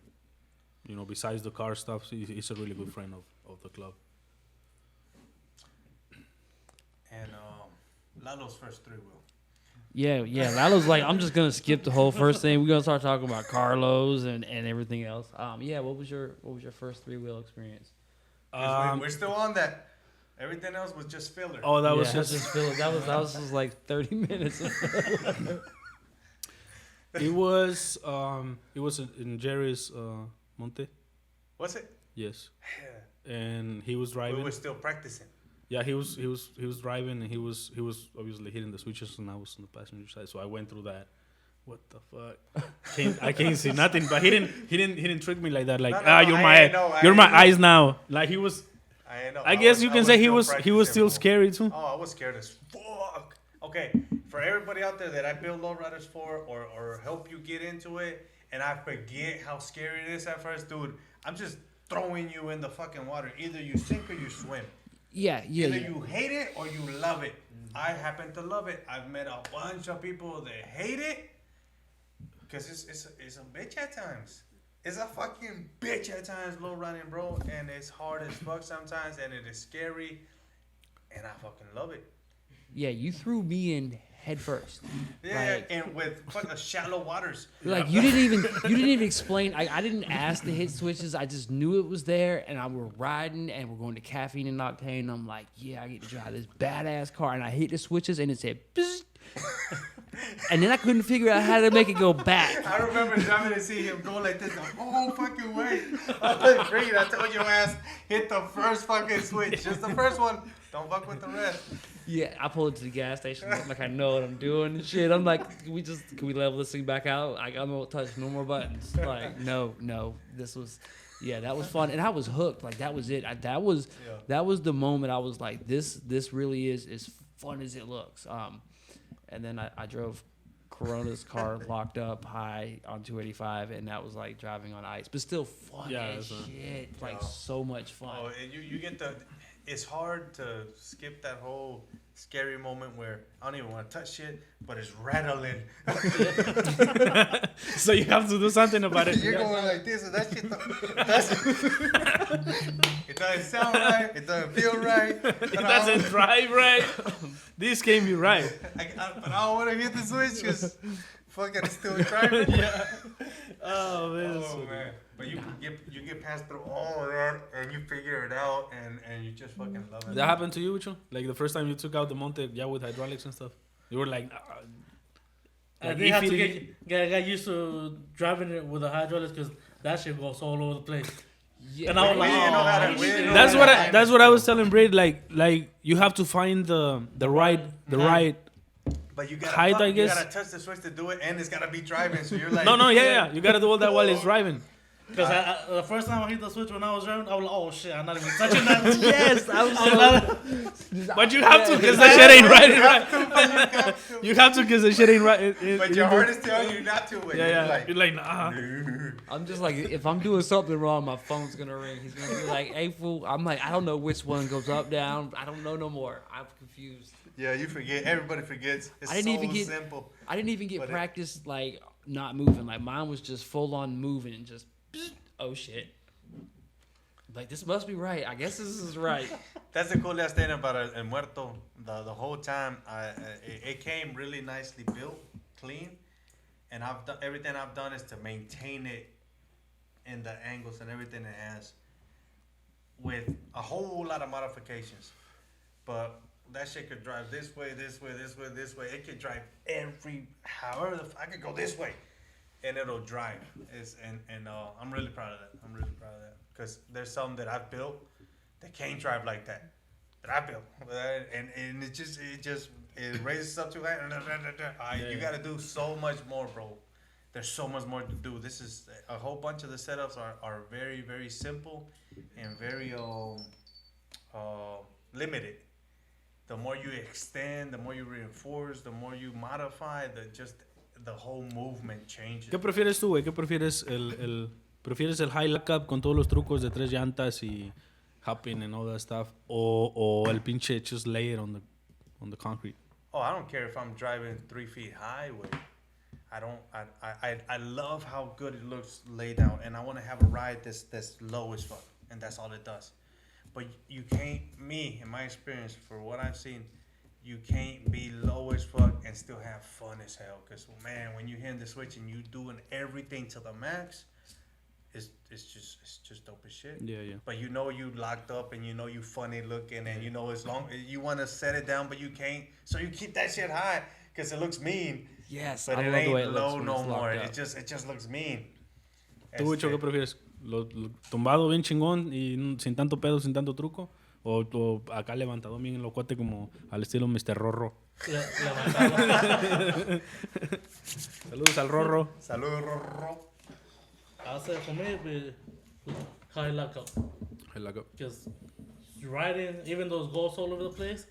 You know, besides the car stuff, he's a really good friend of the club. And Lalo's first 3-wheel. Yeah. Lalo's like, I'm just gonna skip the whole first thing. We're gonna start talking about Carlos and everything else. Yeah. What was your first 3-wheel experience? We're still on that. Everything else was just filler. Oh, that was Yeah, just that was just like 30 minutes. it was in Jerry's Monte. Was it? Yes, Yeah. and he was We driving. were still practicing. Yeah, he was driving, and he was obviously hitting the switches, and I was on the passenger side. So I went through that. What the fuck? I can't see nothing. But he didn't trick me like that. Like No, you're I know. my eyes now. Like he was. I know. I guess you can say he still was practicing, still bro. scary too. Oh, I was scared as fuck. Okay, for everybody out there that I build lowriders for or help you get into it, and I forget how scary it is at first, dude, I'm just throwing you in the fucking water. Either you sink or you swim. Yeah. Either you hate it or you love it. I happen to love it. I've met a bunch of people that hate it because it's a bitch at times. It's a fucking bitch at times, low running, bro, and it's hard as fuck sometimes, and it is scary, and I fucking love it. Yeah, you threw me in head first. Yeah, Like- and with fucking shallow waters. Like you didn't even explain. I didn't ask to hit switches. I just knew it was there, and we're riding, and we're going to Caffeine and Octane. And I'm like, yeah, I get to drive this badass car, and I hit the switches, and it said, Bzz. And then I couldn't figure out how to make it go back. I remember driving to see him go like this the whole fucking way. I was great. I told your ass, hit the first fucking switch. Just the first one. Don't fuck with the rest. Yeah, I pulled into the gas station like I know what I'm doing and shit. I'm like, can we level this thing back out? Like I'm gonna touch no more buttons. Like no, that was fun, and I was hooked. Like that was it. That was the moment I was like, this really is as fun as it looks. And then I drove Corona's car locked up high on 285, and that was like driving on ice, but still fun as shit. Like so much fun. Oh, and you get it's hard to skip that whole scary moment where I don't even want to touch shit, but it's rattling. So you have to do something about it. You're going like this, and that shit. It doesn't sound right. It doesn't feel right. It doesn't drive right. This can't be right. But I don't want to hit the switch because fucking still driving. Oh, man. Oh man! But you get past through all of that and you figure it out and you just fucking love it. That happened to you, Wicho? Like the first time you took out the Monte, with hydraulics and stuff? You were like, I like did have to iffy get used to driving it with the hydraulics because that shit goes all over the place. Yeah. And I was We like, didn't know how to- oh, we didn't know That's how what to I. That's what I was telling Braid. Like you have to find the right. But you gotta height, I you guess. gotta touch the switch to do it, and it's gotta be driving. So you're like, No, yeah. You gotta do all that while it's driving. because the first time I hit the switch when I was driving, I was like, oh shit, I'm not even touching that. Yes, I was But you have to, because the shit ain't right. You have to. You have to, because the shit ain't right. But your heart is telling you not to. And Yeah. You're You're like, nah. I'm just like, if I'm doing something wrong, my phone's gonna ring. He's gonna be like, "Hey fool," I'm like, I don't know which one goes up, down. I don't know no more. I'm confused. Yeah, you forget. Everybody forgets. It's I didn't so even get- simple. I didn't even get But practice like not moving. Like mine was just full on moving and just, oh shit. Like this must be right. I guess this is right. That's the coolest thing about El Muerto. The whole time, it came really nicely built, clean, and I've done everything I've done is to maintain it in the angles and everything it has, with a whole lot of modifications. But that shit could drive this way, this way, this way, this way. It could drive however I could go this way, and it'll drive. I'm really proud of that. I'm really proud of that because there's some that I've built that can't drive like that I built, and it raises up too high. You got to do so much more, bro. There's so much more to do. This is a whole bunch of the setups are very, very simple and very limited. The more you extend, the more you reinforce, the more you modify, the whole movement changes. ¿Qué prefieres tú, güey? ¿Qué prefieres prefieres el high lockup con todos los trucos de 3 llantas y hopping and all that stuff, o el pinche just lay it on the concrete? Oh, I don't care if I'm driving 3 feet high with it. I love how good it looks laid out, and I want to have a ride that's low as fuck, and that's all it does. But you can't, in my experience, for what I've seen, you can't be low as fuck and still have fun as hell. Because, man, when you hit the switch and you doing everything to the max, it's just dope as shit. Yeah. But you know you locked up and you know you funny looking and you know as long you want to set it down, but you can't. So you keep that shit high because it looks mean. Yes, But I it love the way ain't it looks low when no it's locked more. up. It just looks mean. ¿Tú, Wicho, qué prefieres? ¿Lo tumbado bien chingón y sin tanto pedo, sin tanto truco? ¿O acá levantado bien en locote como al estilo Mr. Rorro? Saludos al Rorro. Saludos, Rorro. I'll say for me, it'd be high lockup. High lockup. Because riding, even though it goes all over the place,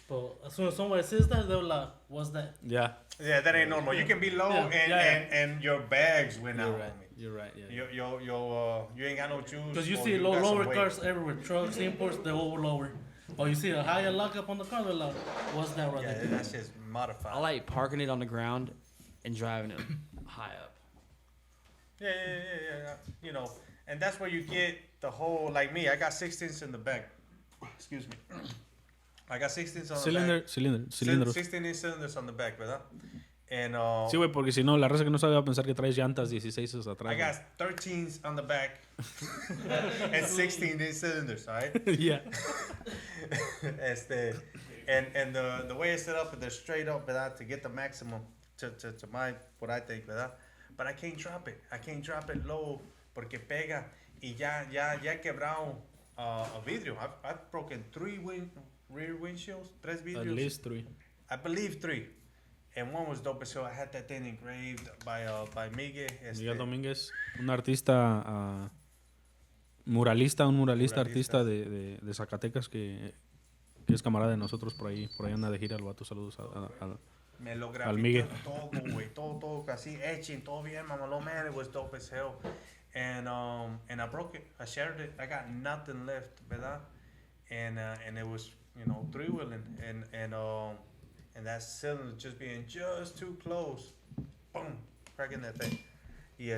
but as soon as somebody says that, they're like, what's that? Yeah. Yeah, that ain't normal. You can be low and your bags went out. You're right. Yeah. You ain't got no shoes. Because you or see got some lower weight. cars everywhere. Trucks, imports, they're all lower. Or you see a higher lockup on the car, they're like, what's that right Yeah, there? that shit's modified. I like parking it on the ground and driving it high up. Yeah. You know, and that's where you get the whole, like me, I got 16s in the back. Excuse me. I got 16s on the back. Cilindros. 16 cylinders on the back, ¿verdad? And Sí, güey, porque si no, la raza que no sabe va a pensar que traes llantas 16 atrás. I got 13s on the back and 16 cylinders, all right? Yeah. And the way it's set up, they're straight up, ¿verdad? To get the maximum to my, what I think, ¿verdad? But I can't drop it. I can't drop it low porque pega y ya he quebrado a vidrio. I've broken 3 rear windshields, 3 vidrios. At least 3. I believe 3. And one was dope as hell. I had that thing engraved by Miguel. Miguel Domínguez, un artista un muralista artista de Zacatecas que es camarada de nosotros por ahí anda de gira el vato. Saludos Me lo al Miguel. todo, güey, todo así, etching, todo bien, mamalón, man, it was dope as hell. And I broke it, I shattered it, I got nothing left, ¿verdad? And it was, 3-wheeling, and that cylinder just being just too close, boom, cracking that thing. Y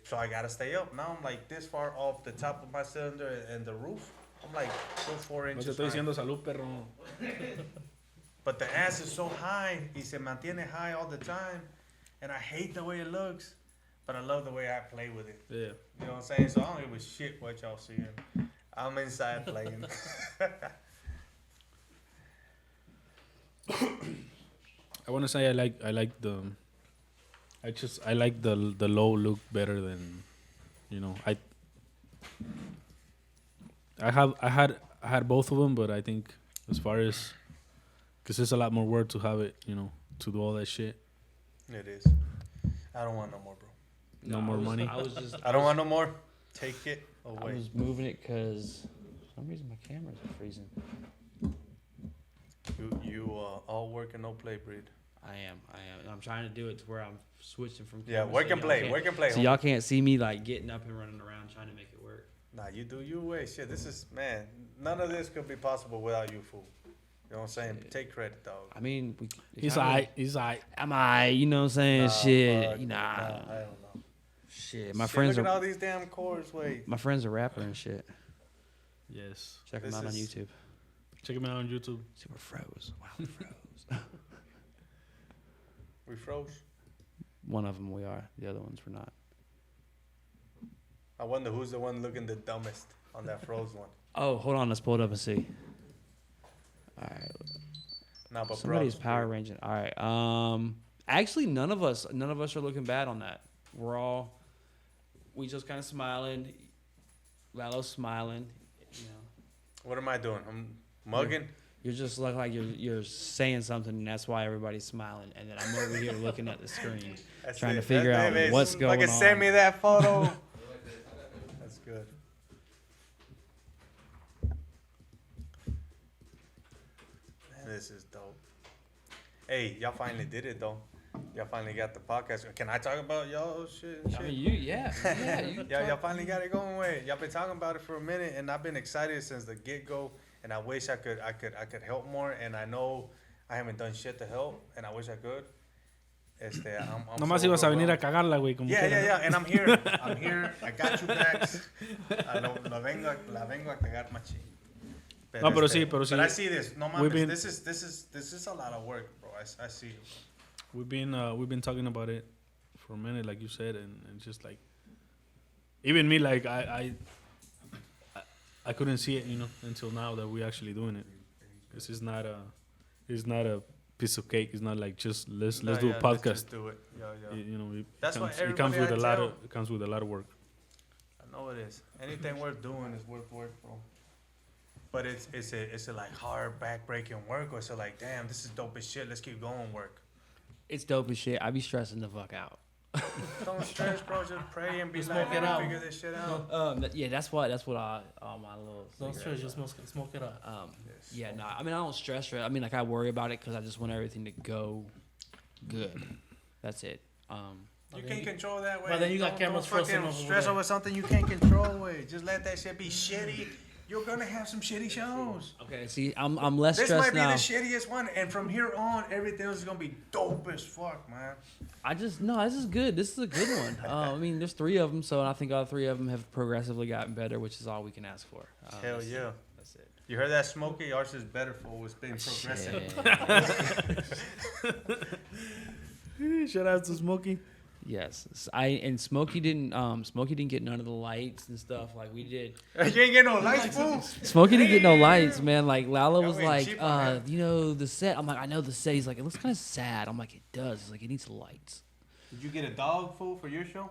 so I gotta stay up. Now I'm like this far off the top of my cylinder and the roof. I'm like 4 No te inches estoy high. diciendo salud, perro. But the ass is so high, y se mantiene high all the time. and I hate the way it looks, but I love the way I play with it. Yeah. You know what I'm saying? So I don't give a shit what y'all seeing. I'm inside playing. I want to say I like the low look better than, you know, I had both of them, but I think as far as, because it's a lot more work to have it, you know, to do all that shit. It is. I don't want no more, bro. No more money. I don't want no more. Take it I away. was moving it because for some reason my cameras are freezing. You all work and no play, breed. I am. I'm trying to do it to where I'm switching from. Yeah, cameras work so and y'all play. can't- Work and play. So y'all can't see me like getting up and running around trying to make it work. Nah, you do you way. Shit, this is, man, none of this could be possible without you, fool. You know what I'm saying? Shit. Take credit, dog. I mean, He's alright. He's alright. Am I? You know what I'm saying? Nah, Shit. fuck, Nah. I don't know. Shit. My Shit, friends look at are. all these damn chords, wait. My friend's a rapper and shit. Yes. Check him This out on is- YouTube. Check him out on YouTube. See, we're froze. Wow, we froze. We froze. One of them we are. The other ones we're not. I wonder who's the one looking the dumbest on that froze one. Oh, hold on. Let's pull it up and see. All right. Nah, but Somebody's props, power dude. ranging. All right. Actually, none of us are looking bad on that. We just kind of smiling. Lalo's smiling. You know, What am I doing? I'm mugging. you just look like you're saying something, and that's why everybody's smiling. And then I'm over here looking at the screen, That's trying it. to figure out That's it, what's man. going Fucking on. send me that photo. That's good. Man, this is dope. Hey, y'all finally did it though. Y'all finally got the podcast. Can I talk about y'all shit and I shit? mean, you Y'all finally got it going. Way. Y'all been talking about it for a minute, and I've been excited since the get go. And I wish I could help more. And I know I haven't done shit to help, and I wish I could. I'm Nomás so ibas a venir a overwhelmed. cagarla, güey. Como Yeah, quiera. yeah, yeah, and I'm here. I'm here. I got you backs. La vengo a cagar machín. No, pero sí. But I see this. No We've mames. been- This is a lot of work, bro. I see it. We've been talking about it for a minute, like you said, and just like, even me, like I couldn't see it, you know, until now that we're actually doing it. Because it's not a piece of cake. It's not like just let's do a Let's podcast. just do it. Yeah, yeah. You know, That's why it comes everybody with I a lot tell- of it comes with a lot of work. I know it is. Anything worth doing is worth work, bro. But it's a like hard back-breaking work, or it's a like, damn, this is dope as shit. Let's keep going work. It's dope as shit. I be stressing the fuck out. Don't stress, bro. Just pray and be Just like, smoke it man, out. figure this shit out. Yeah, that's what all my little. Don't stress, cigarettes just are. smoke it out. Yes. Yeah, no. I mean, I don't stress. I mean, like I worry about it because I just want everything to go good. That's it. You can't control that way. But then you got Don't cameras fucking frozen over stress there. over something you can't control. Way, just let that shit be shitty. You're gonna have some shitty shows. Okay, see, I'm less This might stressed be now. the shittiest one, and from here on, everything else is gonna be dope as fuck, man. This is good. This is a good one. I mean, there's 3 of them, so I think all 3 of them have progressively gotten better, which is all we can ask for. Hell that's- yeah. That's it. You heard that, Smokey? Ours is better for it's been progressing. Shit. Shout out to Smokey. Yes, Smokey didn't get none of the lights and stuff like we did. You ain't getting no lights, fool. Smokey didn't get no lights, man. Like Lalo Y'all was went like, cheap on him. you know, the set. I'm like, I know the set. He's like, it looks kind of sad. I'm like, it does. He's like, it needs lights. Did you get a dog, fool, for your show?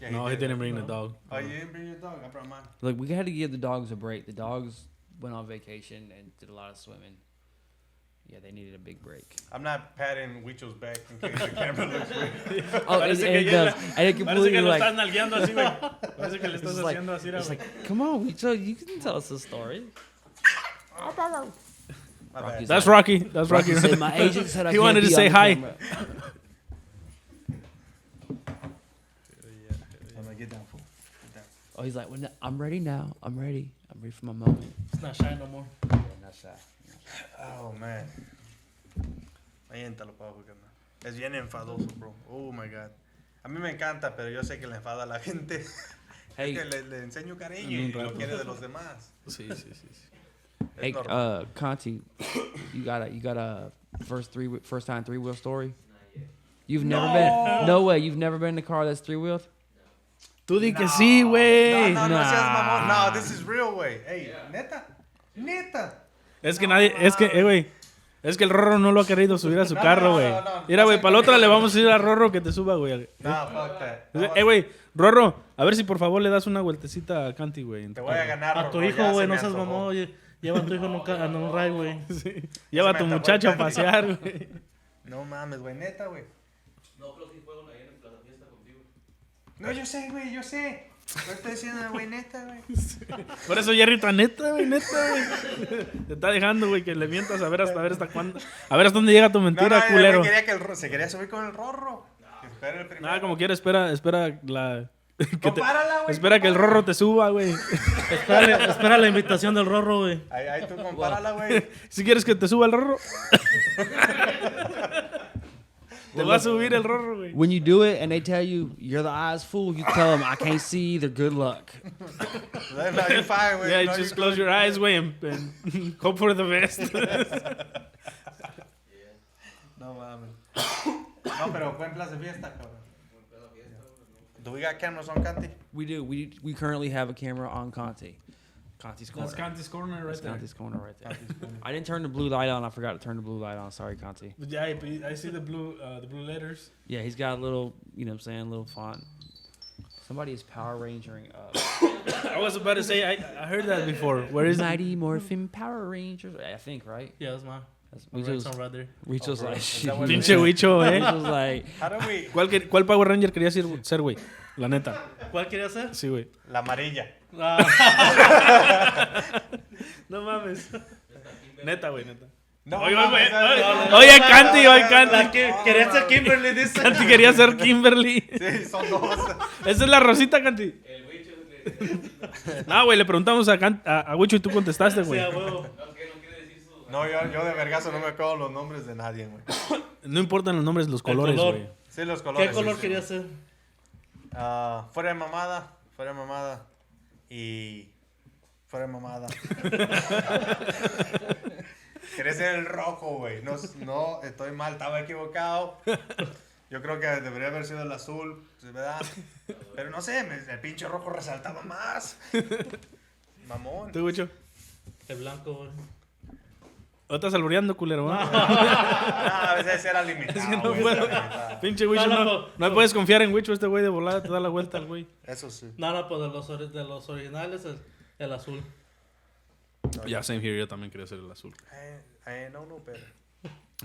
Yeah, No, he didn't bring the dog. Oh, you didn't bring your dog? I brought mine. Look, we had to give the dogs a break. The dogs went on vacation and did a lot of swimming. Yeah, they needed a big break. I'm not patting Wicho's back in case the camera looks weird. Oh, and it does. And it completely like, nalgueando así, güey. Parece que le it's like, it's like, come on, you can tell us a story. My bad. Rocky's That's like- Rocky. That's Rocky. Rocky said, my agent said I He can't wanted to be say on the hi. camera." I'm gonna get down, fool. Get down. Oh, he's like, well, no, I'm ready now. I'm ready for my moment. It's not shy no more. Yeah, not shy. Oh, man. Aviéntalo, pavo, carnal. Es bien enfadoso, bro. Oh, my God. A mí me encanta, pero yo sé que le enfada a la gente. Hey, Es que le enseño cariño En un y lo rato. quiere de los demás. Sí, sí, sí. Es hey, normal. Conti, you got a first time 3-wheel story? You've never been. No way. You've never been in a car that's three-wheeled. Tú di que sí, güey. No, Nah. seas mamón. No, this is real, güey. Hey, neta. Es que nadie, güey. Es que el Rorro no lo ha querido subir a su carro, güey. no. Mira, güey, para la otra le vamos a ir a Rorro que te suba, güey. No, fuck that. Güey, Rorro, a ver si por favor le das una vueltecita a Canti, güey. Te voy a ganar. A tu Rorro, hijo, ya güey, se no me seas antojó. mamón. Oye, lleva a tu hijo en un ride, güey. Lleva a Se tu me muchacho a antojó el pasear, güey. No mames, güey, neta, güey. No, pero sí fueron ahí en Plaza Fiesta contigo. No, yo sé, güey, yo sé. No estoy diciendo, güey, neta, güey. Por eso Jerry está neta, güey. Te está dejando, güey, que le mientas a ver hasta cuándo. A ver hasta dónde llega tu mentira, no, culero. Quería que se quería subir con el Rorro. Que espera el primero. Nada, como quiera, espera la... Compárala, güey. Espera que el Rorro te suba, güey. Espera la invitación del Rorro, güey. Ahí tú compárala, güey. Si quieres que te suba el Rorro. Te va a subir el Rorro, güey. When you do it and they tell you you're the eyes fool, you tell them I can't see either. Good luck. No, you're fine, güey. Yeah, No, just you're close your eyes, güey, and hope for the best. No mames. No, pero fue en Plaza Fiesta, cabrón. Do we got cameras on Canti? We do. We currently have a camera on Conti. Conti's corner. That's Canti's corner That's Conti's corner right there. I didn't turn the blue light on. I forgot to turn the blue light on. Sorry, Conti. Yeah, I see the blue letters. Yeah, he's got a little, you know what I'm saying, little font. Somebody is Power Rangering up. I was about to say, I heard that before. Where is it? Mighty Morphin Power Rangers. I think, right? Yeah, that's mine. We just, right there. we just bro. like, Is shit. that what We it Pinche Wicho, eh. just like, How do we? ¿Cuál Power Ranger querías ser, güey? La neta. ¿Cuál quería hacer? Sí, güey. La amarilla. No mames. Neta, güey, neta. No, Oye, mames, oye, Canti. Quería ser Kimberly, dice. Canti quería ser Kimberly. Sí, son dos. Esa es la Rosita, Canti. No, güey, le preguntamos a Wicho y tú contestaste, Sí, güey. a huevo. No, yo de vergazo no me acuerdo los nombres de nadie, güey. No importan los nombres, los colores, color. güey. Sí, los colores. ¿Qué color sí, sí. quería hacer? Fuera de mamada. Y fuera de mamada. Quería ser el rojo, güey. No, estoy mal, estaba equivocado. Yo creo que debería haber sido el azul, ¿verdad? Pero no sé, el pinche rojo resaltaba más. Mamón. ¿Tú, Wicho? El blanco, güey. ¿O estás albureando, culero? ¿no? A veces era limitado. Es que no güey, puedo. era limitado. Pinche Wicho, no puedes confiar en Wicho. Este güey de volada te da la vuelta al güey. Eso sí. No, pues de los originales el azul. Ya, same here. Yo también quería ser el azul. No, pero.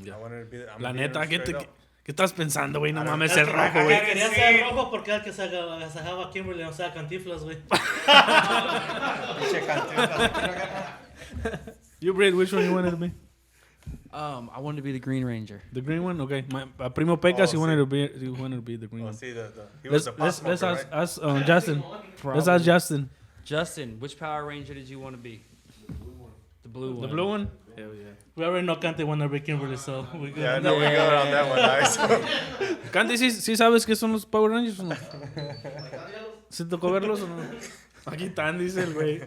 Ya. I wanted to be I'm La being neta, ¿qué straight up. estás pensando, güey? No I don't- mames, es el que- rojo, güey. Quería Sí. ser el rojo porque era el que se agasajaba a Kimberly, o sea, Cantinflas, güey. Pinche canción. You, Brad, which one you wanted to be? I wanted to be the Green Ranger. The green one? Okay. Primo Pecas, Oh, he wanted sí. to be the green Oh, one. sí, he was the Let's pop smoker, right? ask Justin. Let's ask Justin. Justin, which Power Ranger did you want to be? The blue one. The blue one? Hell yeah. We already know Canty wanted to be Kimberly, so we good. Yeah, no, we got on that one, nice. Candy, ¿sí sabes qué son los Power Rangers o no? ¿Sí tocó verlos o no? Aquí están, dice el güey.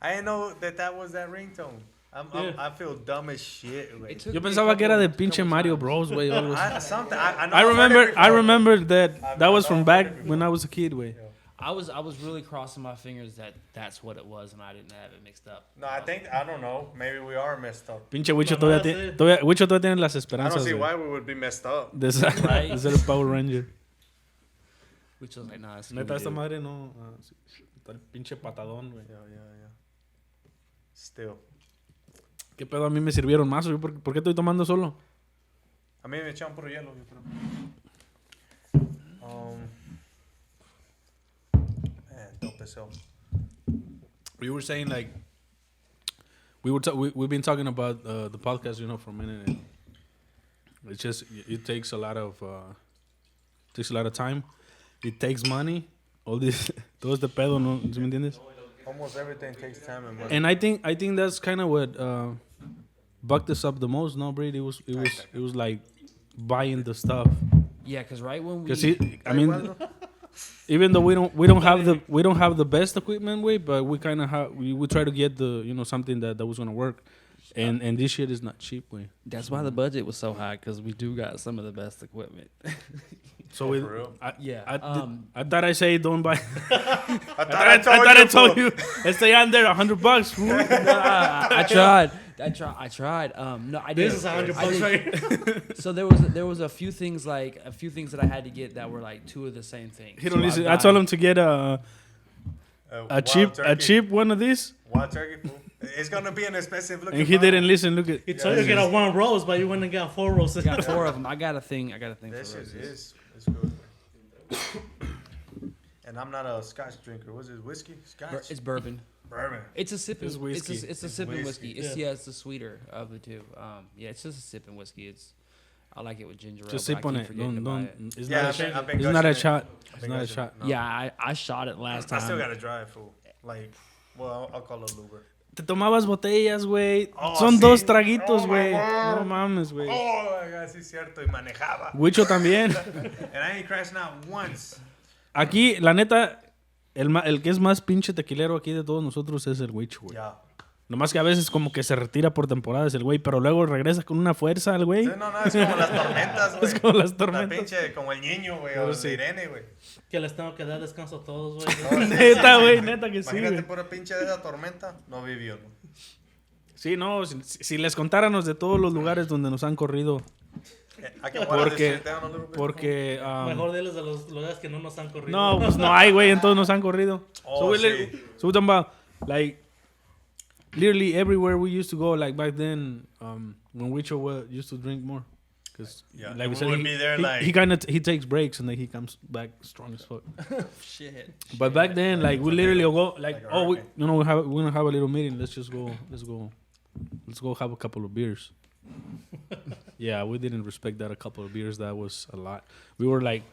I didn't know that was that ringtone. I feel dumb as shit, güey. Yo pensaba que era de pinche Mario Bros, güey. o algo así. I know I I've heard it remember before. that was from back when I was a kid, güey. I was really crossing my fingers that that's what it was, and I didn't have it mixed up. No, I don't know. Maybe we are messed up. Pinche Wicho No, Wicho todavía tiene las I esperanzas, don't see güey, why we would be messed up. de ser el Power Ranger. Which was like, nah, it's Neta, esta Scooby-Doo. madre no... sí, está el pinche patadón, güey. Yeah. Still. ¿Qué pedo? A mí me sirvieron más, güey. ¿Por qué estoy tomando solo? A mí me echaron puro hielo, yo creo. Man, dope as hell. We were saying like we've been talking about the podcast, you know, for a minute. And it's just it takes a lot of time. It takes money. All this todo este pedo, ¿no? ¿Sí me entiendes? Almost everything takes time and money. And I think that's kind of what bucked us up the most. No, Brady. It was like buying the stuff. Yeah, because right when we Because I mean, even though we don't have the best equipment, way, but we kind of we try to get the something that was gonna work. And this shit is not cheap, way. That's why the budget was so high, because we do got some of the best equipment. So we, for real? Yeah. I thought I say don't buy. I thought I thought I told fool. you. Stay on there, $100, fool. I tried. No, I did. This is $100 right here. So there was a few things that I had to get that were like two of the same thing. He don't So listen. I got- told him to get a Wild cheap turkey. one of these, Wild turkey, fool. It's gonna be an expensive looking. and he bottle. didn't listen. Look at He told you to get a 1 rose, but you went and got 4 roses. I got 4 of them. I got a thing That for shit roses. is good. And I'm not a Scotch drinker. What's it? Whiskey? Scotch? It's bourbon. bourbon. It's a sipping. It's whiskey. It's a sipping whiskey. whiskey. It's the sweeter of the two. Yeah, it's just a sipping whiskey. I like it with ginger ale. just but I sip on keep it. forgetting to buy Don't. it. It's Yeah, not a I've been- shot. I've been It's not a gushing it. shot. I It's think not a I should- shot. no. Yeah, I shot it last time. I still gotta dry it, fool. Like, well, I'll call it Luber. Te tomabas botellas, güey. Oh, Son sí. 2 traguitos, Oh, my güey. God. No mames, güey. Oh my God, sí es cierto. Y manejaba. Wicho también. And I ain't crashed out once. Aquí, la neta, el que es más pinche tequilero aquí de todos nosotros es el Wicho, güey. Yeah. Nomás que a veces como que se retira por temporadas el güey, pero luego regresa con una fuerza el güey. Sí, no, es como las tormentas, güey. Es como las La tormentas. pinche, como el niño, güey. O el sí. sirene, güey. Que les tengo que dar descanso a todos, güey. Neta, güey, neta que sí, Imagínate güey. pura pinche de esa tormenta. No vivió, ¿no? Sí, no, si les contáramos de todos los lugares donde nos han corrido, I can water this porque, shit down a little bit. porque, Mejor diles de los lugares que no nos han corrido. no, pues no hay, güey, entonces nos han corrido. Oh, sí. So we're talking about, like, literally everywhere we used to go, like back then, when Wicho used to drink more. Cause Yeah, like and we we said, would be there, like- he takes breaks and then he comes back strong as fuck. Shit. But back then, like we literally go, like, Like a oh, hurricane. we're gonna have a little meeting. Let's go have a couple of beers. Yeah, we didn't respect that. A couple of beers, that was a lot. We were like,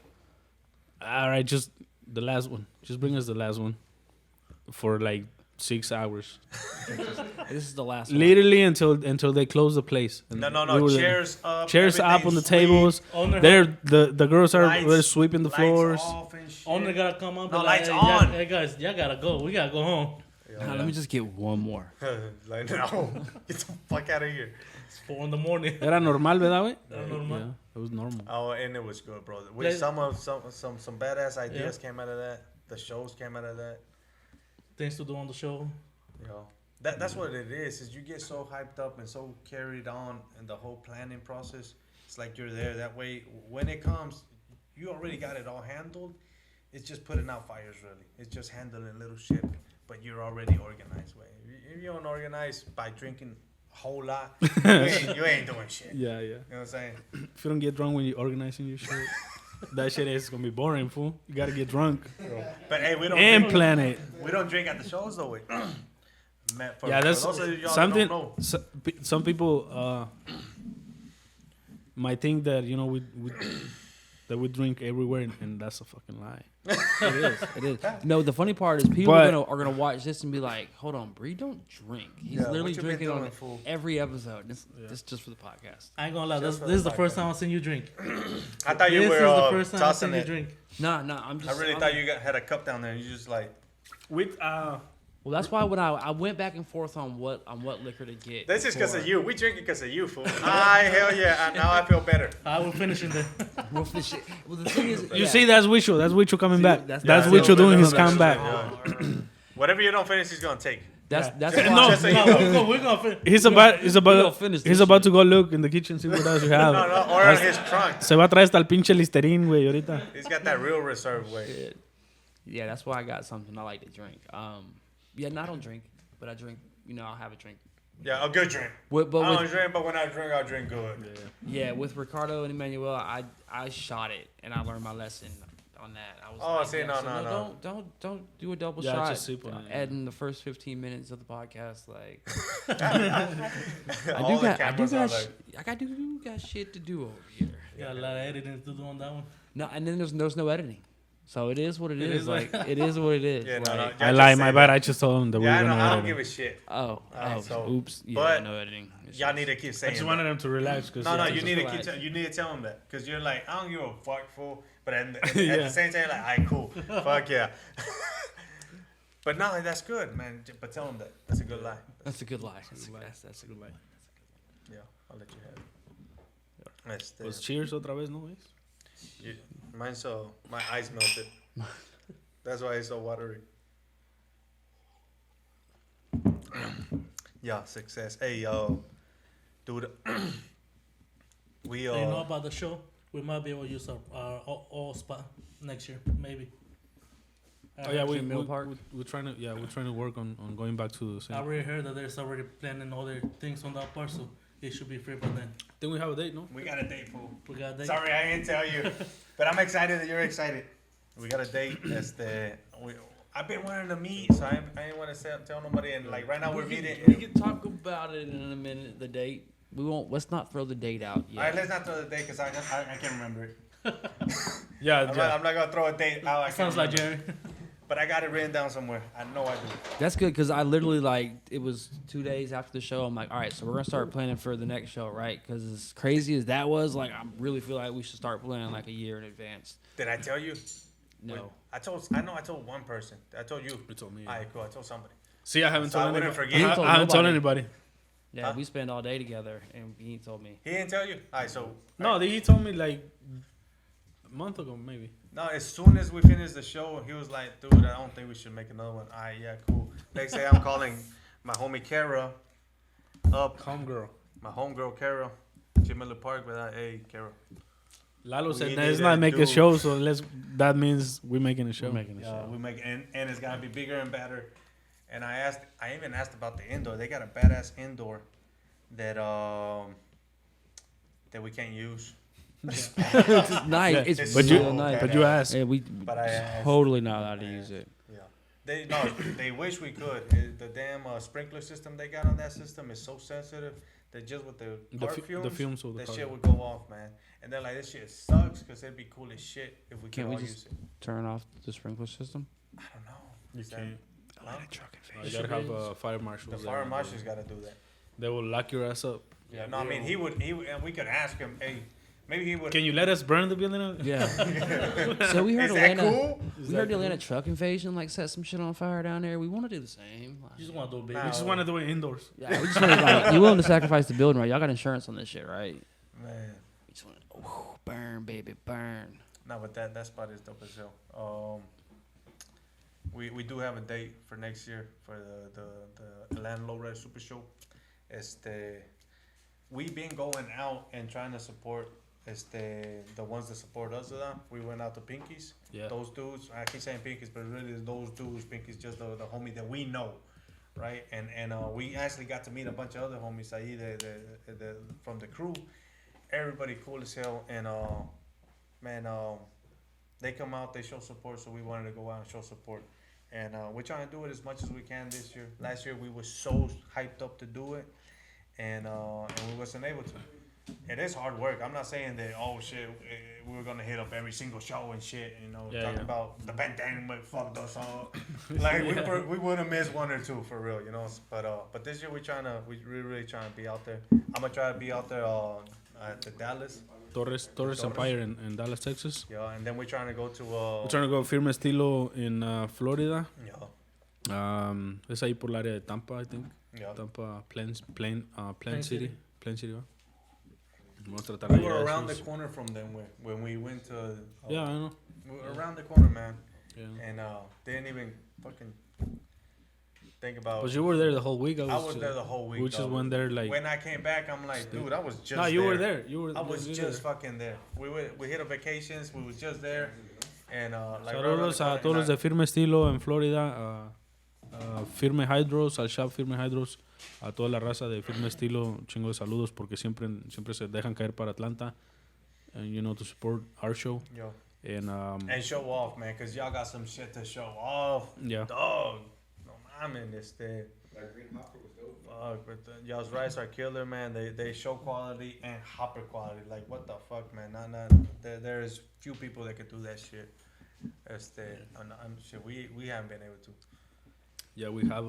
all right, just the last one. Just bring us the last one for like 6 hours, This is the last one. literally until they close the place. And No. we were there. Chairs up. Chairs up on the everything's tables. Owner, The girls are Lights- they're sweeping the Lights floors. off and shit. owner gotta come up. No, be lights hey, on. Hey guys, y'all gotta go. We gotta go home. Nah, let me just get one more. Like, no. Get the fuck out of here. It's 4 in the morning. Era normal, ¿verdad, güey? Era normal. Yeah, it was normal. Oh, and it was good, bro. Like- Some badass ideas came out of that. The shows came out of that. Things to do on the show. You know, that's what it is you get so hyped up and so carried on in the whole planning process. It's like you're there. That way, when it comes, you already got it all handled. It's just putting out fires, really. It's just handling little shit, but you're already organized. Way if you don't organize by drinking a whole lot, you ain't doing shit. Yeah, yeah. You know what I'm saying? If you don't get drunk when you're organizing your shit, that shit is gonna be boring, fool. You gotta get drunk But hey, we don't and drink, plan it. we don't drink at the shows though. Wait. Yeah, that's for those of y'all that something. don't know. Some people might think that that we drink everywhere, and that's a fucking lie. It is. No, the funny part is people But- are gonna watch this and be like, "Hold on, Bree, don't drink." He's Yeah, literally what you been drinking on doing, fool? every episode. This just for the podcast. I ain't gonna lie. This, Just for this is the the first podcast. time I've seen you drink. I thought you This were is the first time I've tossing seen you it. drink. Nah, I'm just. I really I'm- thought you had a cup down there. And you just like With Well, that's why when I went back and forth on what liquor to get. this is because for- of you. We drink it because of you, fool. Hell yeah! Now I feel better. I will finish in there. Well, the thing is, you see, that's Wicho. That's Wicho coming See, back. that's- That's Yeah, Wicho yeah, doing yeah, his yeah, comeback. yeah. Whatever you don't finish, he's gonna take. That's No. Just so you No, know. we're gonna finish. He's gonna about finish he's this about to go look in the kitchen, see what else you have. No, or in his trunk. Se va a traer hasta el pinche Listerine, güey, ahorita. He's got that real reserve way. Yeah, that's why I got something I like to drink. Yeah, no, I don't drink, but I drink. I'll have a drink. Yeah, a good drink. But I don't with, drink, but when I drink, I drink good. yeah, with Ricardo and Emmanuel, I shot it and I learned my lesson on that. I was Oh, like, see, yeah, no, so no. don't do a double Yeah, shot. just sip on it. Adding the first 15 minutes of the podcast, like All the cameras are like, I do got shit to do over here. Got a lot of editing to do on that one. No, and then there's no editing, so it is what it is. is Like it is what it is. yeah, no, no. like, yeah, I just lied, say my that. bad. I just told him that we Yeah, were I know. gonna I edit don't give it. a shit. Oh, so- oops. Yeah, but no editing. It's Y'all just- need to keep I saying just that. wanted him to relax. Cause No, yeah, you just need to relax. you need to tell him that because you're like, I don't give a fuck, fool. But at Yeah. the same time, you're like, alright, cool, fuck yeah. But no, that's good, man. But tell him that. That's a good lie. That's a good lie. That's a good lie. Yeah, I'll let you have it. Pues cheers otra vez, ¿no? Mine's so my eyes melted. That's why it's so watery. Yeah, success. Hey, dude, we You know about the show? We might be able to use our all spot next year, maybe. Oh yeah, Mill Park. we're trying to work on going back to the I same. already heard that there's already planning other things on that part, so it should be free by then. Think we have a date, no? we got a date, fool. We got that. Sorry, I didn't tell you, but I'm excited that you're excited. We got a date. I've been wanting to meet, so I didn't want to tell nobody. And like right now we're meeting. We can talk about it in a minute. The date. We won't. Let's not throw the date out All right, yet. let's not throw the date because I can't remember it. Yeah, I'm not gonna throw a date out. I can't Sounds like remember. Jerry. But I got it written down somewhere. I know I do. That's good because I literally like it was 2 days after the show. I'm like, all right, so we're gonna start planning for the next show, right? Because as crazy as that was, like I really feel like we should start planning like a year in advance. Did I tell you? No. I told one person. I told you. You told me. All right, cool. I told somebody. See, I haven't So I told wouldn't anybody. forget. I haven't told Nobody. anybody. Yeah, Huh? we spend all day together, and he ain't told me. He didn't tell you. All right, so No, he told me like a month ago, maybe. no. As soon as we finished the show, he was like, "Dude, I don't think we should make another one." All right, yeah, cool. Next day, I'm calling my homie Kara up. Home girl. My homegirl Kara, Miller Park. Without, hey, Kara. Lalo We said, need let's a not make a dude." show, so that means we're making a show. We're making a show. We make and it's gotta be bigger and better. And I even asked about the indoor. They got a badass indoor that we can't use. It's nice. Yeah. It's It's But real so nice. But you asked. Yeah, we But I asked. totally not allowed to use it. Yeah. They wish we could. The damn sprinkler system they got on that system is so sensitive that just with the car fumes, The fumes of the that car. shit would go off, man. And they're like, this shit sucks because it'd be cool as shit if we Can't could we all just- use it. Turn off the sprinkler system. I don't know. You Is that- can't. Huh? You gotta have fire marshals. The there. fire marshal's got to do that. They will lock your ass up. Yeah. No, I mean he would, and we could ask him. Hey, maybe he would. Can you let us burn the building? Yeah. So we heard Is that Atlanta. cool? We heard the Atlanta truck invasion like set some shit on fire down there. We want to do the same. Like, You just want to do a big. Nah. We just want to do it indoors. yeah, we just want to. Like, you willing to sacrifice the building, right? Y'all got insurance on this shit, right? Man. We just want to burn, baby, burn. No, but that spot is dope as hell. We do have a date for next year for the Atlanta Lowrider Super Show. We've been going out and trying to support the ones that support us. We went out to Pinkies. Yeah. Those dudes, I keep saying Pinkies, but really those dudes, Pinkies just the homie that we know, right? And we actually got to meet a bunch of other homies ahí the from the crew. Everybody cool as hell, and man, they come out, they show support, so we wanted to go out and show support. And we're trying to do it as much as we can this year. Last year we were so hyped up to do it, and we wasn't able to. It is hard work. I'm not saying that, oh shit, we were gonna hit up every single show and shit, Yeah, talking yeah. about the pandemic fucked us up. Like we wouldn't miss one or two for real, But this year we really trying to be out there. I'm gonna try to be out there at the Dallas. Torres Empire in Dallas, Texas. Yeah, and then we're trying to go to We're trying to go Firme Estilo in Florida. yeah, Es ahí por el área de Tampa, I think. yeah. Tampa, Plain City. City. Plain City, ¿va? Vamos a tratar We de were llegar a around the esos. corner from them when we went to. Yeah, I know. We were around the corner, man, Yeah. and didn't even fucking think about. But you were there the whole week. I was there the whole week. We just dog. went there like. When I came back, I'm like, dude, I was just. No, you there. were there. You were. I was you just there. fucking there. We hit a vacations. We was just there, and like. Saludos a todos los de Firme Estilo en Florida. Firme Hydros, al shop Firme Hydros, a toda la raza de Firme Estilo, chingo de saludos porque siempre se dejan caer para Atlanta, and to support our show. Yo. And And show off, man, cause y'all got some shit to show off. yeah, Dog, no mames, That green hopper was dope. fuck, but y'all's rice are killer, man. They show quality and hopper quality. Like what the fuck, man? There is few people that could do that shit. Shit, we haven't been able to. yeah, we have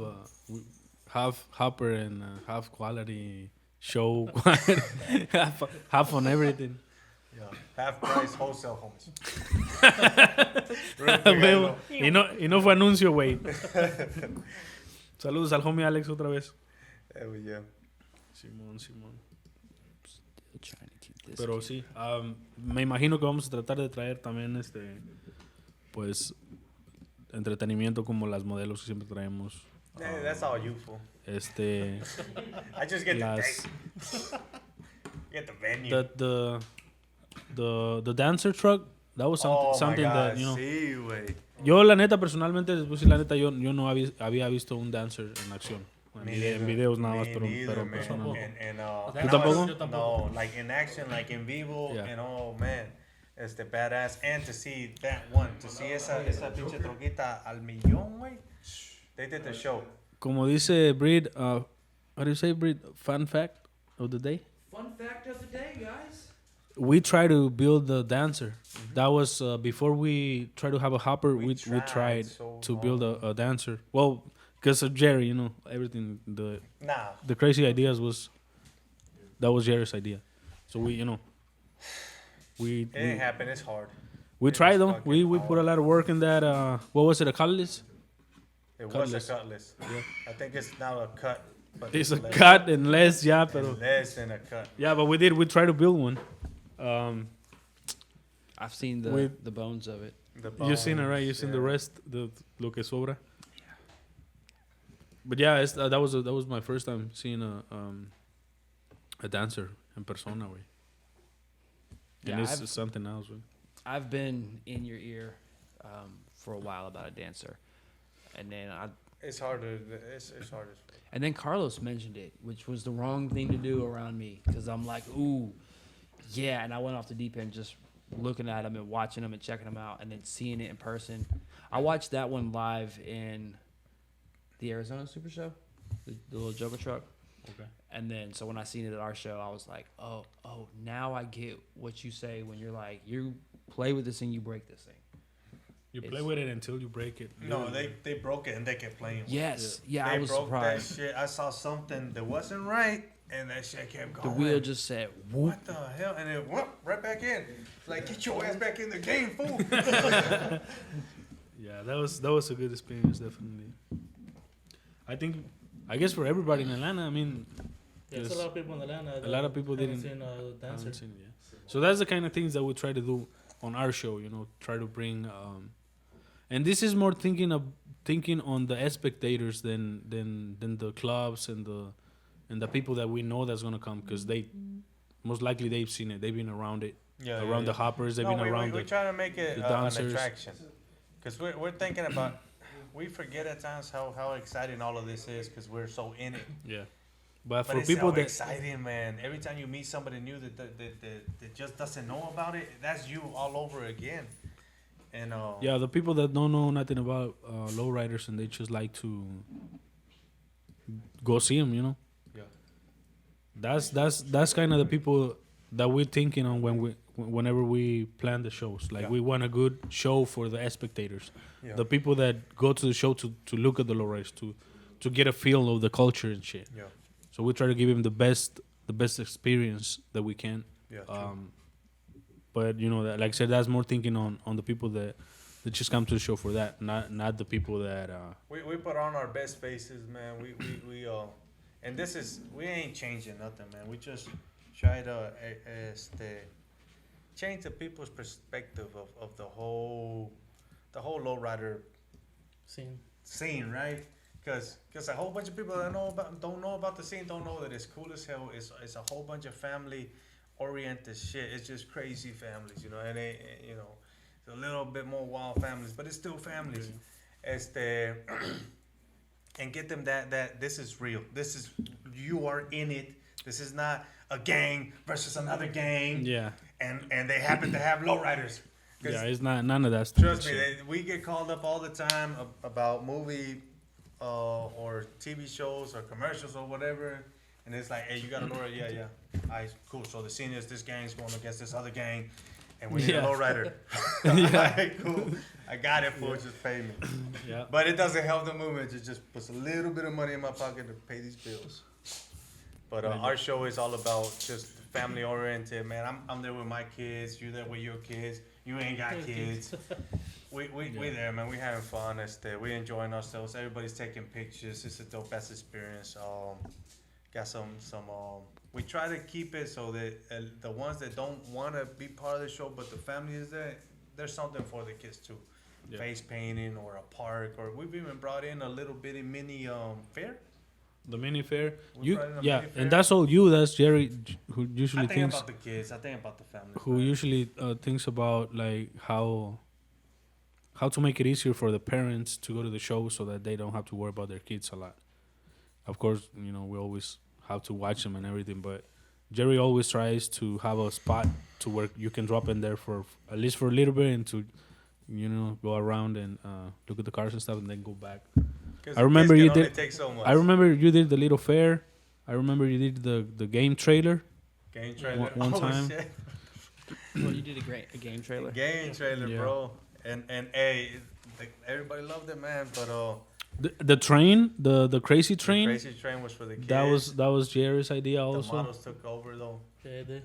half hopper and half quality show, half on everything. Yeah, half price wholesale homes. Huevo. Y no fue anuncio, güey. Saludos al homie Alex otra vez. Hell yeah. Simón. trying to keep this. Pero sí, me imagino que vamos a tratar de traer también pues entretenimiento como las modelos que siempre traemos. Yeah, that's all you, fool. I just get Las, get the venue. the dancer truck, that was something my God, that, you know. sí, güey. Yo la neta personalmente, después sí, la neta yo no había visto un dancer en acción. En videos nada más, pero man. personal. And ¿Tú tampoco? No, like in action, like in vivo, Yeah. and oh man, badass. And to see that one, to see esa pinche troquita al millón, güey. They did the show. Como dice Breed, how do you say, Breed? Fun fact of the day? Fun fact of the day, guys. We try to build the dancer. That was before we try to have a hopper. We tried so to build a dancer. Well, because of Jerry, you know, everything the crazy ideas was Jerry's idea. So we, you know, It didn't happen. It's hard. we tried though. fucking We hard. put a lot of work in that. What was it? A cutlass? It was Cutlass. a cutlass. I think it's now a cut. But It's a less- cut and less, yeah, pero less than a cut. yeah, but we did. We tried to build one. I've seen With- the bones of it. You've seen it, right? You've seen the rest, lo que sobra. But yeah, that was my first time seeing a dancer en persona, way. And Yeah, it's something else, way. I've been in your ear for a while about a dancer, and then It's hard to. It's hard as. and then Carlos mentioned it, which was the wrong thing to do around me, because I'm like, ooh, yeah, and I went off the deep end just looking at him and watching him and checking him out, and then seeing it in person. I watched that one live in the Arizona Super Show, the little Joker truck. Okay. And then, so when I seen it at our show, I was like, oh, now I get what you say when you're like, you play with this thing, you break this thing. You play It's- with it until you break it. No, they broke it and they kept playing. with it. Yes, yeah, They I was broke surprised. that shit. I saw something that wasn't right, and that shit kept The going. wheel just said, whoop. What the hell? And it whoop right back in. Like, get your ass back in the game, fool. Yeah, that was a good experience, definitely. I guess for everybody in Atlanta, I mean, Yeah, it's a lot of people in Atlanta. a lot of people haven't didn't- seen dancer. haven't seen it yet. So that's the kind of things that we try to do on our show, you know, try to bring and this is more thinking on the spectators than the clubs and the people that we know that's gonna come, because they most likely they've seen it, they've been around it, around the hoppers, they've been around we're trying to make it the an dancers. attraction. Because we're thinking about, we forget at times how exciting all of this is because we're so in it. yeah. But But for it's people so that exciting, man. Every time you meet somebody new that just doesn't know about it, that's you all over again. And yeah, the people that don't know nothing about lowriders and they just like to go see them, you know. Yeah. That's kind of the people that we're thinking on whenever we plan the shows. Like, Yeah. we want a good show for the spectators, Yeah. the people that go to the show to look at the lowriders, to get a feel of the culture and shit. Yeah. So we try to give them the best experience that we can. Yeah. True. But you know, that, like I said, that's more thinking on the people that just come to the show for that, not the people that. We put on our best faces, man. We and this is, we ain't changing nothing, man. We just try to change the people's perspective of the whole lowrider scene, right? Because a whole bunch of people that don't know about the scene don't know that it's cool as hell. It's a whole bunch of family oriented shit. It's just crazy families, you know, and you know, it's a little bit more wild families, but it's still families. And get them that this is real. This is, you are in it. This is not a gang versus another gang. Yeah. And they happen to have lowriders. 'Cause Yeah, it's not none of that. trust me, shit. we get called up all the time about movie or TV shows or commercials or whatever, and it's like, hey, you got a lowrider? Yeah. Alright, cool. So the scene is this gang's going against this other gang, and we need Yeah. a lowrider. Yeah. Alright, cool. I got it, fool. Just pay me. Yeah. But it doesn't help the movement. It just puts a little bit of money in my pocket to pay these bills. But our show is all about just family oriented, man. I'm there with my kids. You there with your kids. You ain't got kids. We there, man. We having fun. We enjoying ourselves. Everybody's taking pictures. It's a dope ass experience. got some. We try to keep it so that the ones that don't want to be part of the show, but the family is there. There's something for the kids too. Yeah. Face painting or a park, or we've even brought in a little bitty mini fair. The mini fair. We brought in a Yeah, mini fair. and that's all you. That's Jerry, who I usually think thinks. about the kids. I think about the family. Who usually thinks about like how to make it easier for the parents to go to the show so that they don't have to worry about their kids a lot. Of course, we always have to watch them and everything, but Jerry always tries to have a spot to where you can drop in there for at least for a little bit and to go around and look at the cars and stuff and then go back. I remember you did. Take so much. I remember you did the little fair. I remember you did the game trailer. Game trailer. One time. Shit. Well, you did a game trailer. Game trailer, Yeah. bro. And hey, everybody loved it, man. But The train, the crazy train. the crazy train was for the kids. That was Jerry's idea the also. models took over though. Yeah, I did.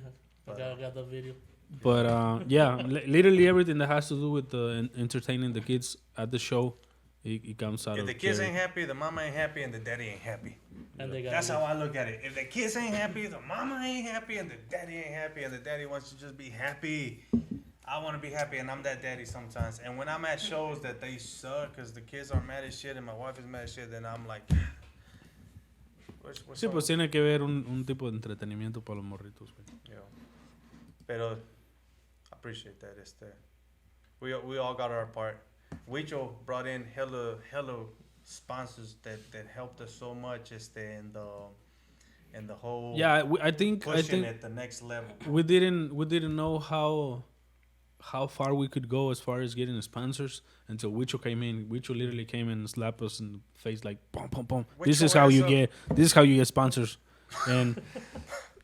I got the video. But yeah, literally everything that has to do with the entertaining the kids at the show, it comes out If of the kids Jerry. ain't happy, the mama ain't happy, and the daddy ain't happy. And they got That's how I look at it. If the kids ain't happy, the mama ain't happy, and the daddy ain't happy, and the daddy wants to just be happy. I want to be happy, and I'm that daddy sometimes. And when I'm at shows that they suck because the kids are mad as shit and my wife is mad as shit, then I'm like, what's Sí, up? pues tiene que ver un tipo de entretenimiento para los morritos, güey. Yeah. Pero I appreciate that. We all got our part. Wicho brought in hella sponsors that helped us so much. In the whole Yeah, I think pushing it the next level. we didn't know how far we could go as far as getting sponsors until Wicho came in. Wicho literally came in and slapped us in the face like, boom, boom, boom. This Wicho is how ass you up. get sponsors, and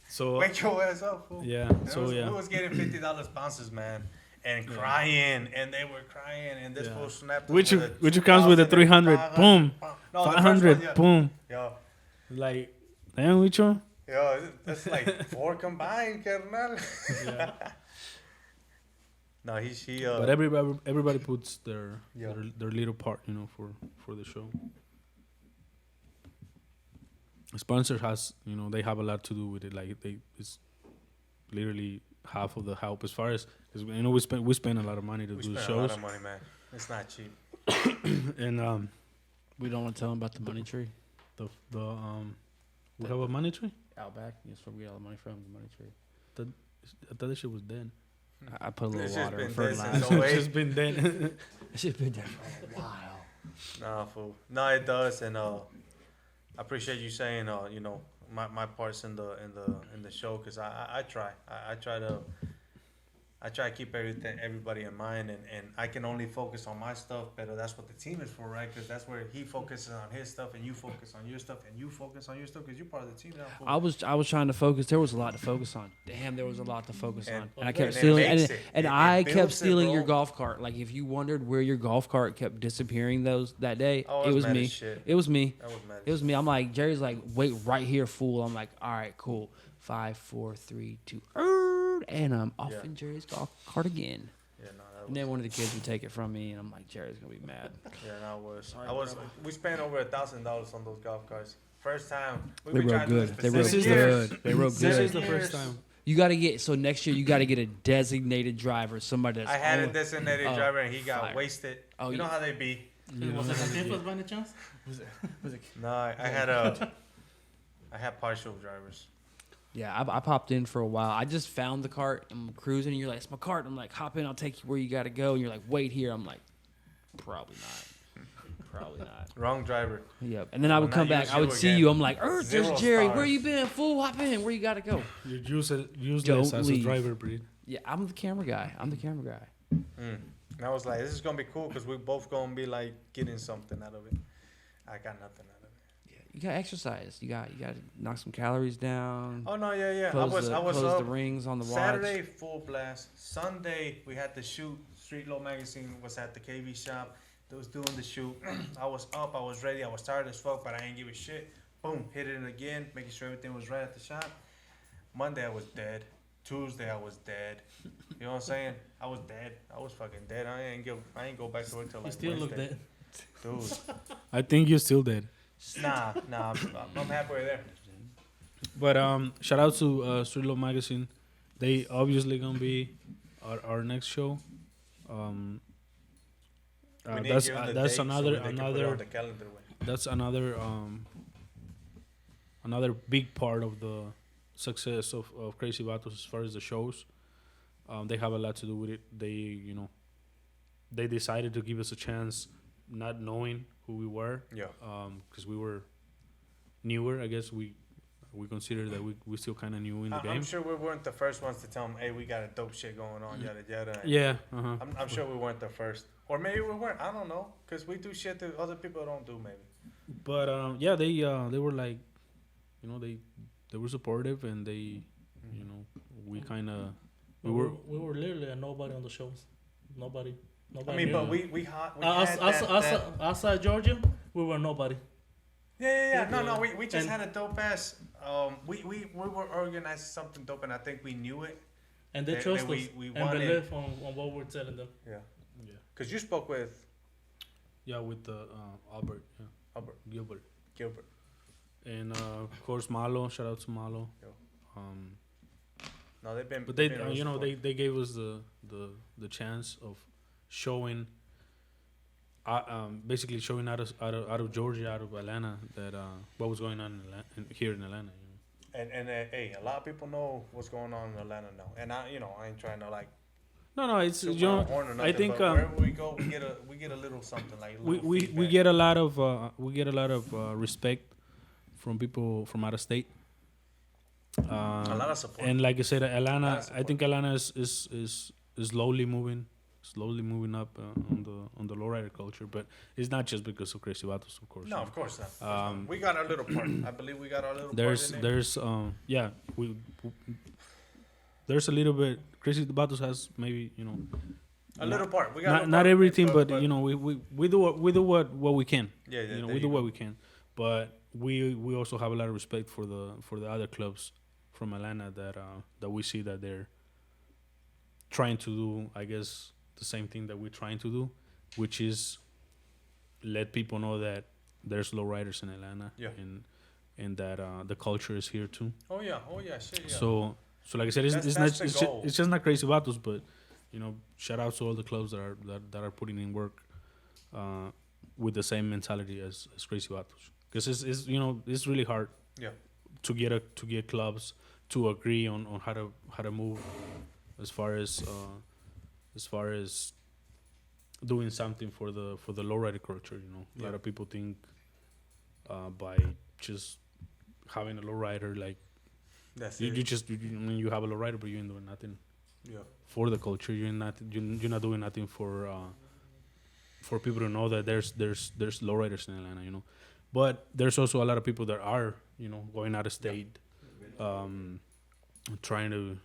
so Wake your ass up, fool. yeah, We was getting $50 sponsors, man, and crying, and they were crying, and this Yeah. fool snapped. us Which with a comes with a 2,000 and 300, 500, boom, No, the first 500, one, yeah. boom. Yo, Like, damn, Wicho. that's like 4 combined, carnal. Yeah. No, he. But everybody puts their Yeah. their little part, for the show. Sponsor has, they have a lot to do with it. Like it's literally half of the help as far as because we spend a lot of money to We do the spent a lot shows, of money, man. It's not cheap. and We don't want to tell them about the money tree. we have a money tree. Outback. That's where we get all the money from. The money tree. I thought that shit was dead. I put a little It's just water been and dead fertilizer. since It's 08. just been dead. It should have been there for a while. Nah, fool. No, it does, and I appreciate you saying, my parts in the show, because I try. I try to keep everybody in mind, and I can only focus on my stuff, but that's what the team is for, right? Because that's where he focuses on his stuff, and you focus on your stuff, and you focus on your stuff, because you're part of the team now. fool. I was trying to focus. There was a lot to focus on. Damn, there was a lot to focus And- on. And I and kept it stealing. makes And, it. and It I kept builds it, stealing your bro. golf cart. Like if you wondered where your golf cart kept disappearing that day, I it was mad me. as shit. It was me. I was mad as It was me. I'm like, Jerry's like, wait right here, fool. I'm like, all right, cool. 5, 4, 3, 2, and I'm off Yeah. in Jerry's golf cart again. Yeah, no, that And was. then one of the kids would take it from me, and I'm like, Jerry's gonna be mad. Yeah, no, Sorry, I was. brother. We spent over $1,000 on those golf carts. First time. We've They been real trying to do good. this for They real 7 This is years. good. They real This good. is the Years. first time. You got to get next year. You got to get a designated driver, somebody that's. I had a own- designated Oh, driver, and he got fire. wasted. Oh, you know yeah. how they be. Was it a campus by any chance? No, I had partial drivers. Yeah, I popped in for a while. I just found the cart. I'm cruising, and you're like, "It's my cart." I'm like, "Hop in. I'll take you where you got to go." And you're like, "Wait here." I'm like, "Probably not. Probably not." Wrong driver. Yep. And then I would Well, come not back. use I would you see again. you. I'm like, there's 0 Jerry. stars. Where you been, fool? Hop in. Where you got to go? You're useless Don't as leave. a driver, Breed. Yeah, I'm the camera guy. And I was like, this is gonna be cool because we both gonna be like getting something out of it. I got nothing out of it. Yeah, you got to exercise. You got to knock some calories down. Oh no, yeah. Close I was close up the rings on the watch. Saturday full blast. Sunday we had the shoot. Street Low Magazine was at the KV shop. They was doing the shoot. I was up. I was ready. I was tired as fuck, but I ain't give a shit. Boom, hit it again, making sure everything was right at the shop. Monday I was dead. Tuesday I was dead. You know what I'm saying? I was dead. I was fucking dead. I ain't go back to work till You like still look Wednesday. dead. Dude, I think you're still dead. nah, I'm halfway there. But shout out to Street Love Magazine. They obviously gonna be our next show. We need to That's give them the that's date so another they can put it on another the calendar. that's another big part of the success of Krazy Vatos as far as the shows. They have a lot to do with it. They decided to give us a chance, not knowing who we were, Yeah. because we were newer. I guess we consider that we still kind of new in the game. I'm sure we weren't the first ones to tell them, hey, we got a dope shit going on, yada yada. And Yeah. I'm sure we weren't the first. Or maybe we weren't. I don't know. Because we do shit that other people don't do, maybe. But yeah, they were like, they were supportive, and they, we kind of We were literally a nobody on the shows. Nobody. I mean, knew but us. we had that. Outside Georgia, we were nobody. Yeah. No, Yeah. we just And- had a dope ass. We were organizing something dope, and I think we knew it. And they That- trust that us we and wanted- believe on what we're telling them. Yeah. yeah, Because you spoke with with the Albert, Albert Gilbert, Gilbert. and of course Malo. Shout out to Malo. Yo. Um, No, they've been. but they, been real supportive. they gave us the chance of showing, basically showing out of Georgia, out of Atlanta, that what was going on here in Atlanta. And hey, a lot of people know what's going on in Atlanta now. And I ain't trying to like. No, it's toot you my know, own horn or I nothing, think but wherever we go, we get a little something like. A little we feedback. get a lot of respect from people from out of state. a lot of support. And like I said, A lot Atlanta. of I support. think Atlanta is slowly moving up on the lowrider culture. But it's not just because of Krazy Vatos, of course. No, you of course not. Of course Um, not. We got our little part. I believe we got our little there's part in it. yeah, there's a little bit. Krazy Vatos has maybe A little part. We got a not little not part, everything, but we do what we can. Yeah, yeah. We do what we can, but we also have a lot of respect for the other clubs from Atlanta that we see that they're trying to do, I guess, the same thing that we're trying to do, which is let people know that there's lowriders in Atlanta, Yeah. and that the culture is here too. Oh yeah, shit, yeah. So like I said, it's That's not the goal. it's just not Krazy Vatos, but shout out to all the clubs that are putting in work with the same mentality as Krazy Vatos, because it's really hard Yeah. to get clubs to agree on how to move as far as doing something for the lowrider culture. A lot of people think by just having a lowrider, like That's you it. just you have a lowrider, but you ain't doing nothing Yeah. for the culture. You're not doing nothing for people to know that there's lowriders in Atlanta. But there's also a lot of people that are going out of state, trying to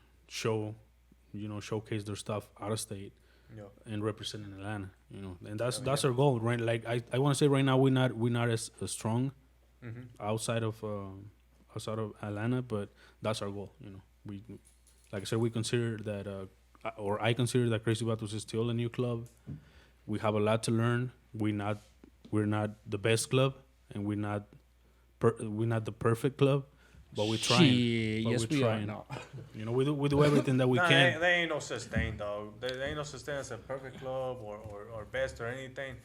showcase their stuff out of state Yeah. and representing Atlanta. And that's our goal, right? Like I want to say right now we're not as strong Mm-hmm. outside of Atlanta, but that's our goal. We, like I said, we consider that, or I consider that Krazy Vatos is still a new club. We have a lot to learn. We're not the best club, and we're not the perfect club, but we're trying. Shit, But yes, we're we are. trying. No. We do everything that we Nah, can. there ain't no such thing, dog. There ain't no such thing as a perfect club or best or anything.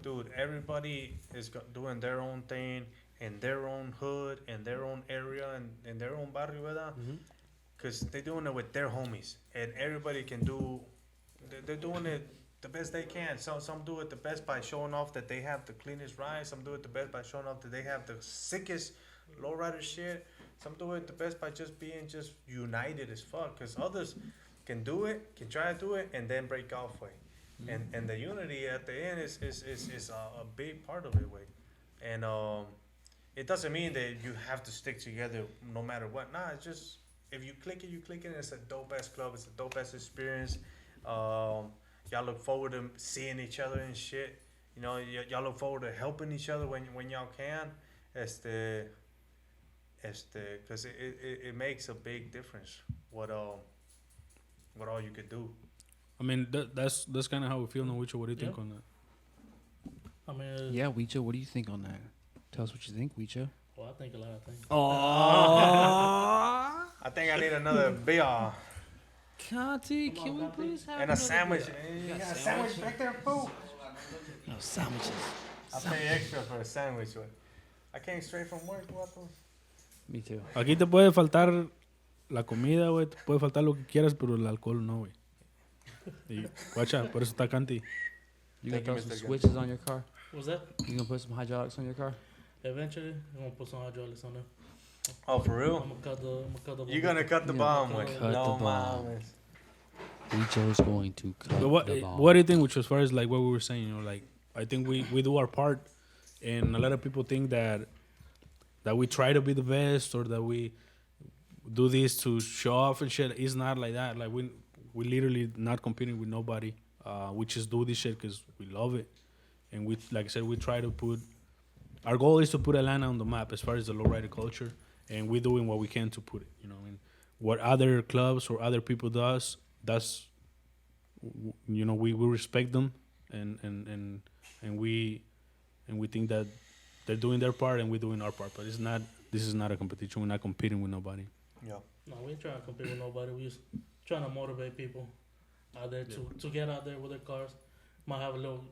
Dude, everybody is doing their own thing in their own hood, in their own area, and in their own barrio, ¿verdad? Because they're doing it with their homies. And everybody can do, they're doing it the best they can. Some do it the best by showing off that they have the cleanest ride. Some do it the best by showing off that they have the sickest lowrider shit. Some do it the best by just being just united as fuck. Because others can do it, can try to do it, and then break off way. And the unity at the end is a big part of it way. And it doesn't mean that you have to stick together no matter what. Nah, it's just if you click it, you click it. It's a dope ass club. It's a dope ass experience. Y'all look forward to seeing each other and shit. Y'all look forward to helping each other when y'all can. Because it makes a big difference what all you could do. I mean, that's kind of how we feel. No, Wicho, what do you think on that? I mean, Yeah, Wicho, what do you think on that? Tell us what you think, Wicho. well, I think a lot of things. Oh, I think I need another beer Conti, Come can on, we Conti. please have and a another sandwich. beer? You got got a sandwich? sandwich back there, fool? No sandwiches. I pay extra for a sandwich. But I came straight from work, Vato. Me too. Aquí te puede faltar la comida, güey. Te puede faltar lo que quieras, pero el alcohol no, güey. Y, guacha, por eso está Canti. You Thank gonna you, throw some Mr. switches on your car? What's that? You gonna put some hydraulics on your car? Eventually, I'm gonna put some hydraulics on there. Oh, for I'm real? gonna cut the. You're gonna cut the Yeah. bomb, Cut güey. the No bomb. mames. Wicho's going to cut But what do you think, which as far as like what we were saying, you know, like I think we do our part, and a lot of people think that we try to be the best or that we do this to show off and shit. It's not like that. Like we literally not competing with nobody. We just do this shit because we love it, and we, like I said, we try to put. Our goal is to put Atlanta on the map as far as the lowrider culture, and we're doing what we can to put it. You know, and what other clubs or other people does, that's, you know, we respect them, and we think that they're doing their part and we're doing our part. But it's not. This is not a competition. We're not competing with nobody. Yeah. No, we ain't trying to compete with nobody. We just trying to motivate people out there to get out there with their cars. Might have a little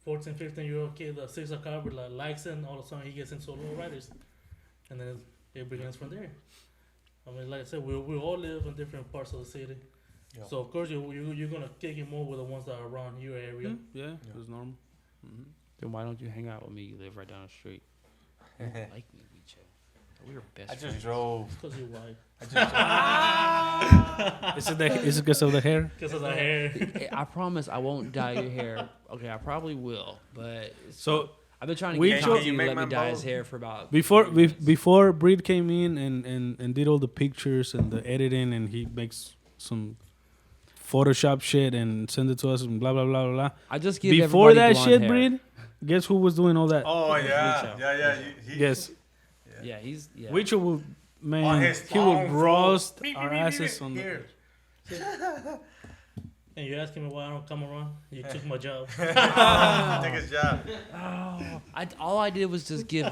14, 15-year-old kid that sees a car with like likes it, and all of a sudden he gets into low riders, and then it begins from there. I mean, like I said, we all live in different parts of the city, Yeah. so of course you're gonna kick it more with the ones that are around your area. Yeah, it's normal. Mm-hmm. Then why don't you hang out with me? You live right down the street. You don't like me, Wicho. We were best I friends. just drove. Because you're white. I just drove. Is it because of the hair? Because of the hair. I promise I won't dye your hair. Okay, I probably will, but So I've been trying to We get chose- Conti You to make let me mine dye his bald? hair for about before Breed came in and did all the pictures and the editing, and he makes some Photoshop shit and send it to us and blah blah blah blah blah. I just give Before everybody that blonde shit, hair. Breed, guess who was doing all that? Oh yeah, Wicho. yeah. Yes, Yeah, he's yeah. Wicho will, On man, his he will phone, fool. roast Beep, our beep, beep, asses beep. on the. Here. And you're asking me why I don't come around? You took my job. Take his job. Oh, all I did was just give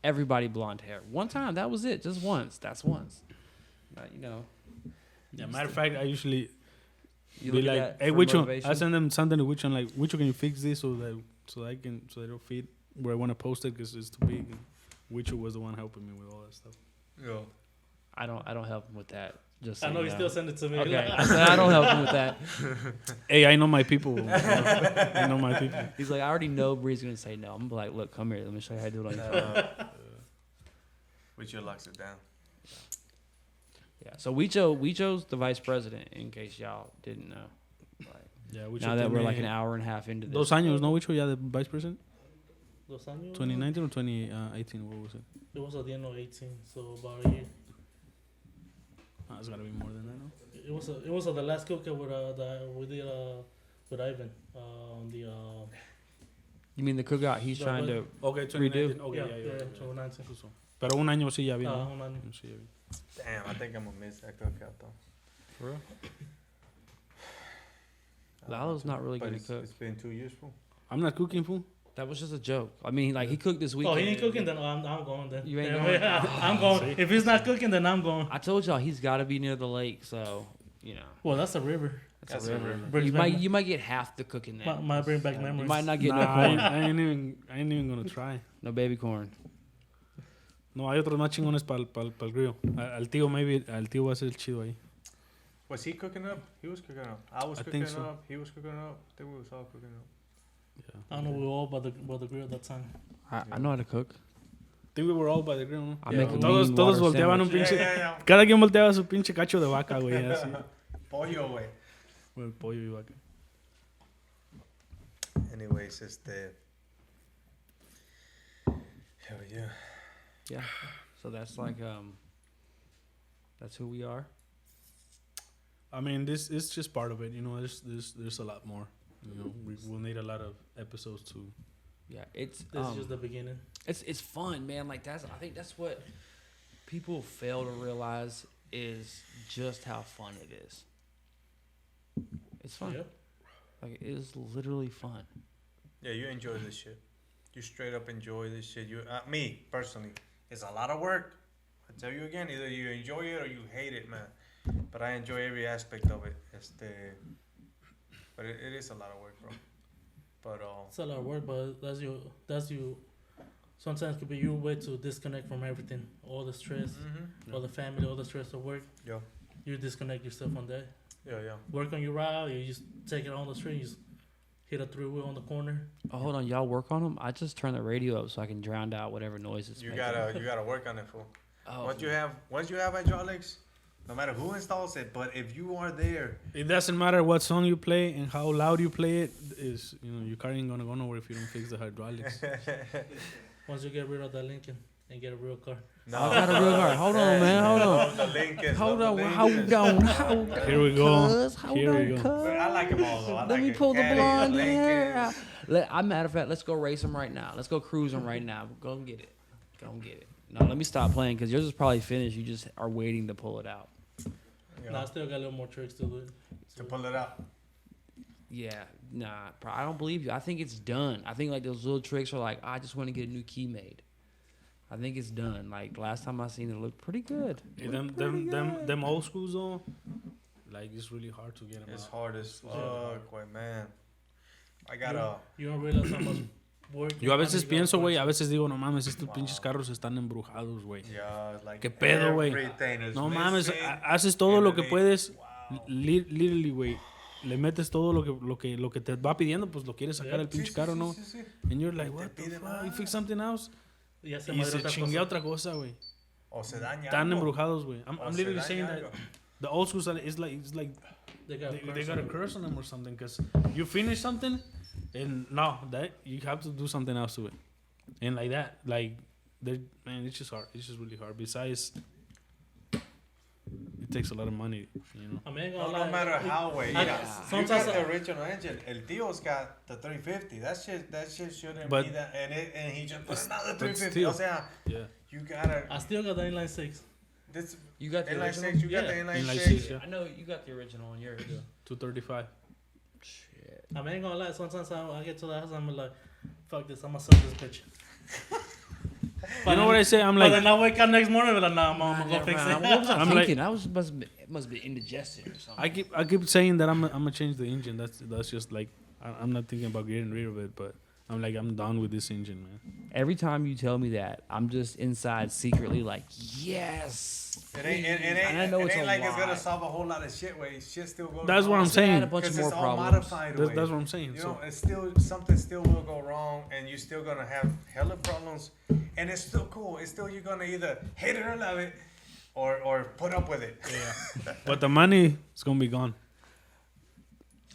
everybody blonde hair. One time, that was it. Just once. That's once. But, you know. Yeah, matter of fact, I usually You be look at like, that "Hey, for Wicho," motivation. I send them something to Wicho. I'm like, "Wicho, can you fix this so they don't fit where I want to post it because it's too big." And Wicho was the one helping me with all that stuff. Yo. I don't help him with that. Just so I know you you still send it to me. Okay, I said I don't help him with that. Hey, I know my people. You know? I know my people. He's like, I already know Bree's gonna say no. I'm gonna be like, look, come here. Let me show you how to do it on your phone. Wicho locks it down. Yeah. So Wicho's the vice president, in case y'all didn't know. Like, Yeah, Wicho now that tiene we're like an hour and a half into this. Dos años, no, Wicho, ya the vice president? Dos años? 2019 or 2018, what was it? It was at the end of 18, so about a year. It's gotta be more than that, no? It was the last cookout with that we did with Ivan on the You mean the cookout? He's The trying what? to. Okay, 2019, Okay, yeah 2019. Pero un año sí ya vi, ¿no? Un año. Sí, ya vi. Damn, I think I'm gonna miss that cookout though. For real? Lalo's not really But gonna it's, cook. it's been 2 years, fool. I'm not cooking, fool. That was just a joke. I mean, like he cooked this Oh, weekend. he ain't cooking? Then I'm going then. You ain't Yeah, going? yeah, I'm going. If he's not cooking, then I'm going. I told y'all he's got to be near the lake, so you know. Well, that's a river. That's a river. Brings You back might get half the cooking there. might bring back You memories. might not get Nah, no corn, I ain't even gonna try. no baby corn. No, hay otros más chingones para el grillo. Al tío, maybe, al tío va a ser el chido ahí. Was he cooking up? He was cooking up. I was I cooking think so. up. He was cooking up. I think we was all cooking up. I don't know. We were all by the grill that time. I know how to cook. I think we were all by the grill, ¿no? I make a Todos mean todos water volteaban un sandwich. pinche... Yeah. Cada quien volteaba su pinche cacho de vaca, güey, así. Pollo, güey. Con el pollo y vaca. Anyways, hell yeah. Yeah. So that's like that's who we are. I mean, this is just part of it, you know. There's a lot more. You know, we'll need a lot of episodes to. Yeah, it's This is just the beginning. it's fun, man. Like I think that's what people fail to realize is just how fun it is. It's fun. Yep. Like it is literally fun. Yeah, you enjoy this shit. You straight up enjoy this shit. Me personally, It's a lot of work. I tell you again, either you enjoy it or you hate it, man. But I enjoy every aspect of it. But it is a lot of work, bro. But It's a lot of work, but that's you. Sometimes it could be your way to disconnect from everything, all the stress, mm-hmm. all the family, all the stress of work. Yeah. You disconnect yourself on that. Yeah. Work on your route. You just take it on the street. You just hit a 3-wheel on the corner. Oh, hold on, y'all work on them. I just turn the radio up so I can drown out whatever noises. You gotta work on it, fool. Oh, Once you have hydraulics, no matter who installs it, but if you are there, It doesn't matter what song you play and how loud you play it. Is your car ain't gonna go nowhere if you don't fix the hydraulics. Once you get rid of that Lincoln and get a real car. no. I got a real car. Hold on, man. Hold on. Love the Lincolns, Hold love on. the Hold Lincolns. on. Hold on. Here we go. Hold Here we on, go. But I like them all though. I Let like me a pull the Caddy, a blonde hair out. Lincoln. I'm matter of fact, let's go race them right now. Let's go cruise them right now. Go and get it. Go and get it. No, let me stop playing because yours is probably finished. You just are waiting to pull it out. You Nah, I know, still got a little more tricks to do. to pull it out. Yeah, nah, I don't believe you. I think it's done. I think like those little tricks are like, I just want to get a new key made. I think it's done. Like last time I seen it, looked pretty good. Hey, them old schools though, like it's really hard to get them It's out. hard as fuck, güey, man. I You gotta. don't realize how much work. Yo a veces you gotta pienso, güey, punch. a veces digo, no mames, estos Wow. pinches carros están embrujados, güey. Yeah, like ¿Qué pedo, güey? everything is No mames, missing. haces todo lo que Everything- puedes, Wow. literally, güey. Le metes todo lo que te va pidiendo, pues lo quieres sacar Yeah. el pinche carro, ¿no? Sí. And you're like, Te what the piden fuck? You más. fix something else? Ya se Y madre se otra chinguea cosa. otra cosa, güey. O se daña Están algo. embrujados, güey. O I'm se literally daña saying that algo. the old schools it's like They got, they got a curse on them or something, because you finish something and no, that you have to do something else to it, and like that, like man, it's just hard. It's just really hard. Besides, it takes a lot of money, you know. I mean, I ain't gonna No, lie. no matter how, way. I- Yeah. You sometimes got the original engine. El Tio's got the 350. That shit shouldn't But- be that. And he just put It's- another but 350. still. O sea, Yeah. you gotta. I still got the inline 6. This You got the inline original? 6. You got Yeah. the inline Inline 6. 6, yeah. I know you got the original on yours. 235. Shit. I mean, I ain't gonna lie. Sometimes I get to the house, I'm like, fuck this, I'm gonna sell this bitch. You know what I say? I'm But like, then I wake up next morning and like, nah, I'm gonna go fix What it. was I I'm like- thinking? It must be indigestion or something. I keep saying that I'm gonna change the engine. That's just like I'm not thinking about getting rid of it, but I'm like I'm done with this engine, man. Every time you tell me that, I'm just inside secretly like, yes. It ain't, And I know it it's ain't a like it's lie. gonna solve a whole lot of shit. Way shit still goes. That's what wrong. I'm It's gonna add saying. a bunch of 'Cause more it's all problems. modified. That's way. what I'm saying. You So know, it's still something still will go wrong, and you're still gonna have hella problems, and it's still cool. It's still you're gonna either hate it or love it, or put up with it. yeah, but the money is gonna be gone.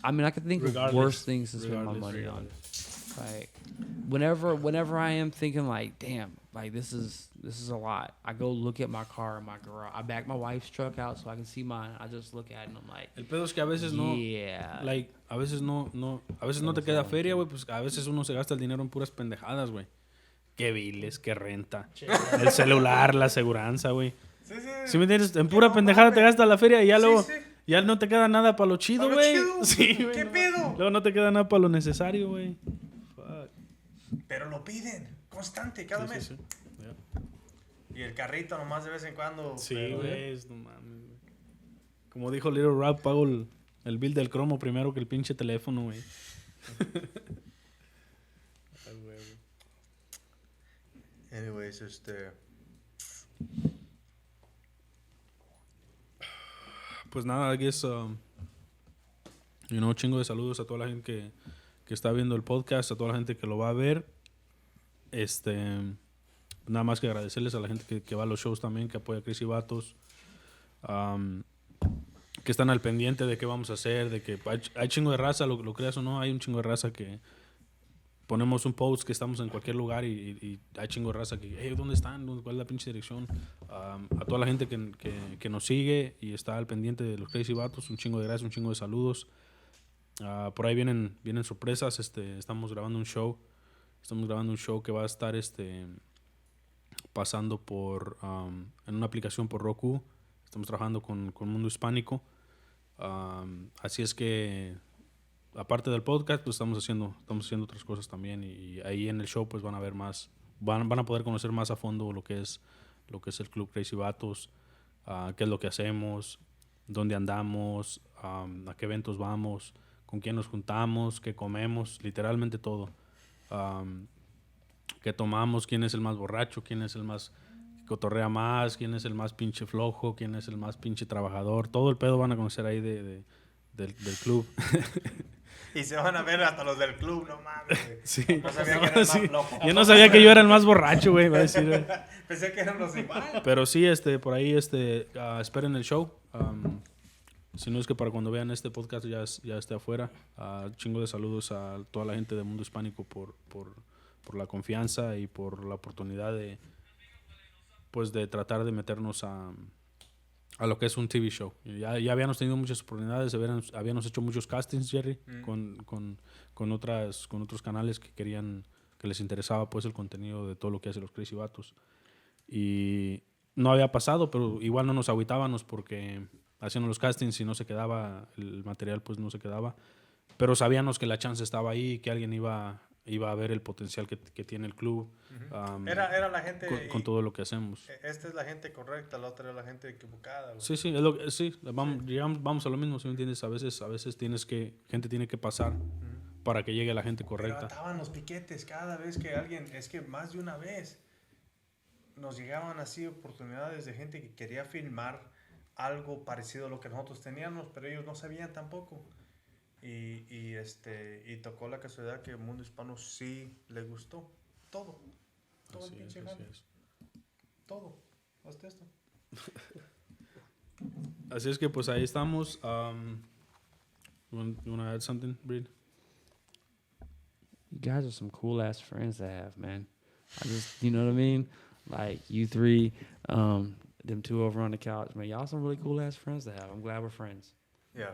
I mean, I could think of Regardless. worse things to spend my Regardless, money on. regardless. Like, whenever I am thinking like, damn, like this is a lot. I go look at my car in my garage. I back my wife's truck out so I can see mine. I just look at it and I'm like, El pedo es que a veces no, yeah. like a veces no te queda feria, güey. Pues a veces uno se gasta el dinero en puras pendejadas, güey. Que biles, que renta, el celular, la aseguranza, güey. Sí, ¿Sí me entiendes? En pura pendejada te gastas la feria y ya luego sí. ya no te queda nada para lo chido, Pa' lo güey. chido. Sí, güey. ¿Qué no. pedo? Luego no te queda nada para lo necesario, güey. Fuck. Pero lo piden constante cada Sí, mes. sí, sí. Yeah. Y el carrito nomás de vez en cuando. Sí, pero- güey, no mames, güey. Como dijo Little Rap, pago el bill del cromo primero que el pinche teléfono, güey. Ay, güey, güey. Anyways, Pues nada, I guess, chingo de saludos a toda la gente que está viendo el podcast, a toda la gente que lo va a ver. Nada más que agradecerles a la gente que va a los shows también, que apoya a Krazy Vatos, que están al pendiente de qué vamos a hacer, de que hay chingo de raza, lo creas o no, hay un chingo de raza que ponemos un post que estamos en cualquier lugar y hay chingo de raza que, hey, ¿dónde están? ¿Cuál es la pinche dirección? A toda la gente que nos sigue y está al pendiente de los Krazy Vatos, un chingo de gracias, un chingo de saludos. Por ahí vienen sorpresas. Estamos grabando un show. Estamos grabando un show que va a estar pasando por en una aplicación por Roku. Estamos trabajando con Mundo Hispánico. Así es que aparte del podcast, pues estamos haciendo otras cosas también, y ahí en el show pues van a ver más van a poder conocer más a fondo lo que es el club Krazy Vatos, qué es lo que hacemos, dónde andamos, a qué eventos vamos, con quién nos juntamos, qué comemos, literalmente todo. Qué tomamos, quién es el más borracho, quién es el más que cotorrea más, quién es el más pinche flojo, quién es el más pinche trabajador. Todo el pedo van a conocer ahí del club. Y se van a ver hasta los del club, no mames, güey. Sí. No sabía que era el Sí. más flojo. Yo no sabía que yo era el más borracho, güey. Va a decir, güey. Pensé que eran los igual. Pero sí, por ahí, esperen el show. Si no es que para cuando vean este podcast ya esté afuera. Chingo de saludos a toda la gente del mundo hispánico por la confianza y por la oportunidad de tratar de meternos a lo que es un TV show. Ya habíamos tenido muchas oportunidades, habíamos hecho muchos castings, Jerry, con otros canales que les interesaba pues el contenido de todo lo que hace los Krazy Vatos. Y no había pasado, pero igual no nos agüitábamos porque haciendo los castings y no se quedaba, el material pues no se quedaba. Pero sabíamos que la chance estaba ahí, que alguien iba a ver el potencial que tiene el club. Era la gente... Con todo lo que hacemos. Esta es la gente correcta, la otra es la gente equivocada, güey. Sí, vamos a lo mismo, ¿sí me entiendes? A veces gente tiene que pasar para que llegue la gente Pero correcta. estaban los piquetes cada vez que alguien... Es que más de una vez nos llegaban así oportunidades de gente que quería filmar algo parecido a lo que nosotros teníamos, pero ellos no sabían tampoco. Y tocó la casualidad que el mundo hispano sí le gustó. Todo el pinche jale. Todo. Hasta esto. Así es que pues ahí estamos. You wanna add something, Breed? You guys are some cool ass friends to have, man. You know what I mean? Like you three, them two over on the couch, man. Y'all some really cool ass friends to have. I'm glad we're friends. Yeah.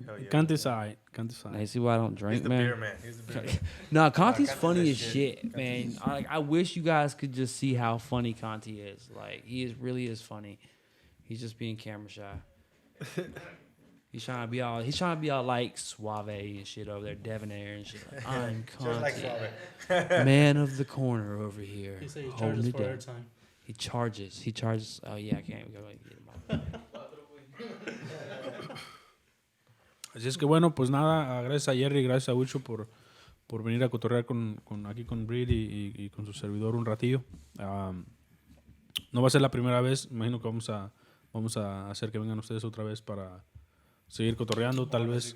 Hell yeah. Kanti's alright. Now you see why I don't drink, He's the man. beer man. He's the beer man. No, Conti's Conti's funny that as shit, man. I wish you guys could just see how funny Conti is. Like he really is funny. He's just being camera shy. He's trying to be all like suave and shit over there, debonair and shit. Like, I'm Just like Conti, Suave. man of the corner over here. He said he holding charges it for down. airtime. He charges. Oh yeah, I can't go get him. Así es que bueno, pues nada, gracias a Jerry, gracias a Wicho por venir a cotorrear aquí con Breed y con su servidor un ratillo. No va a ser la primera vez, imagino que vamos a hacer que vengan ustedes otra vez para seguir cotorreando, tal vez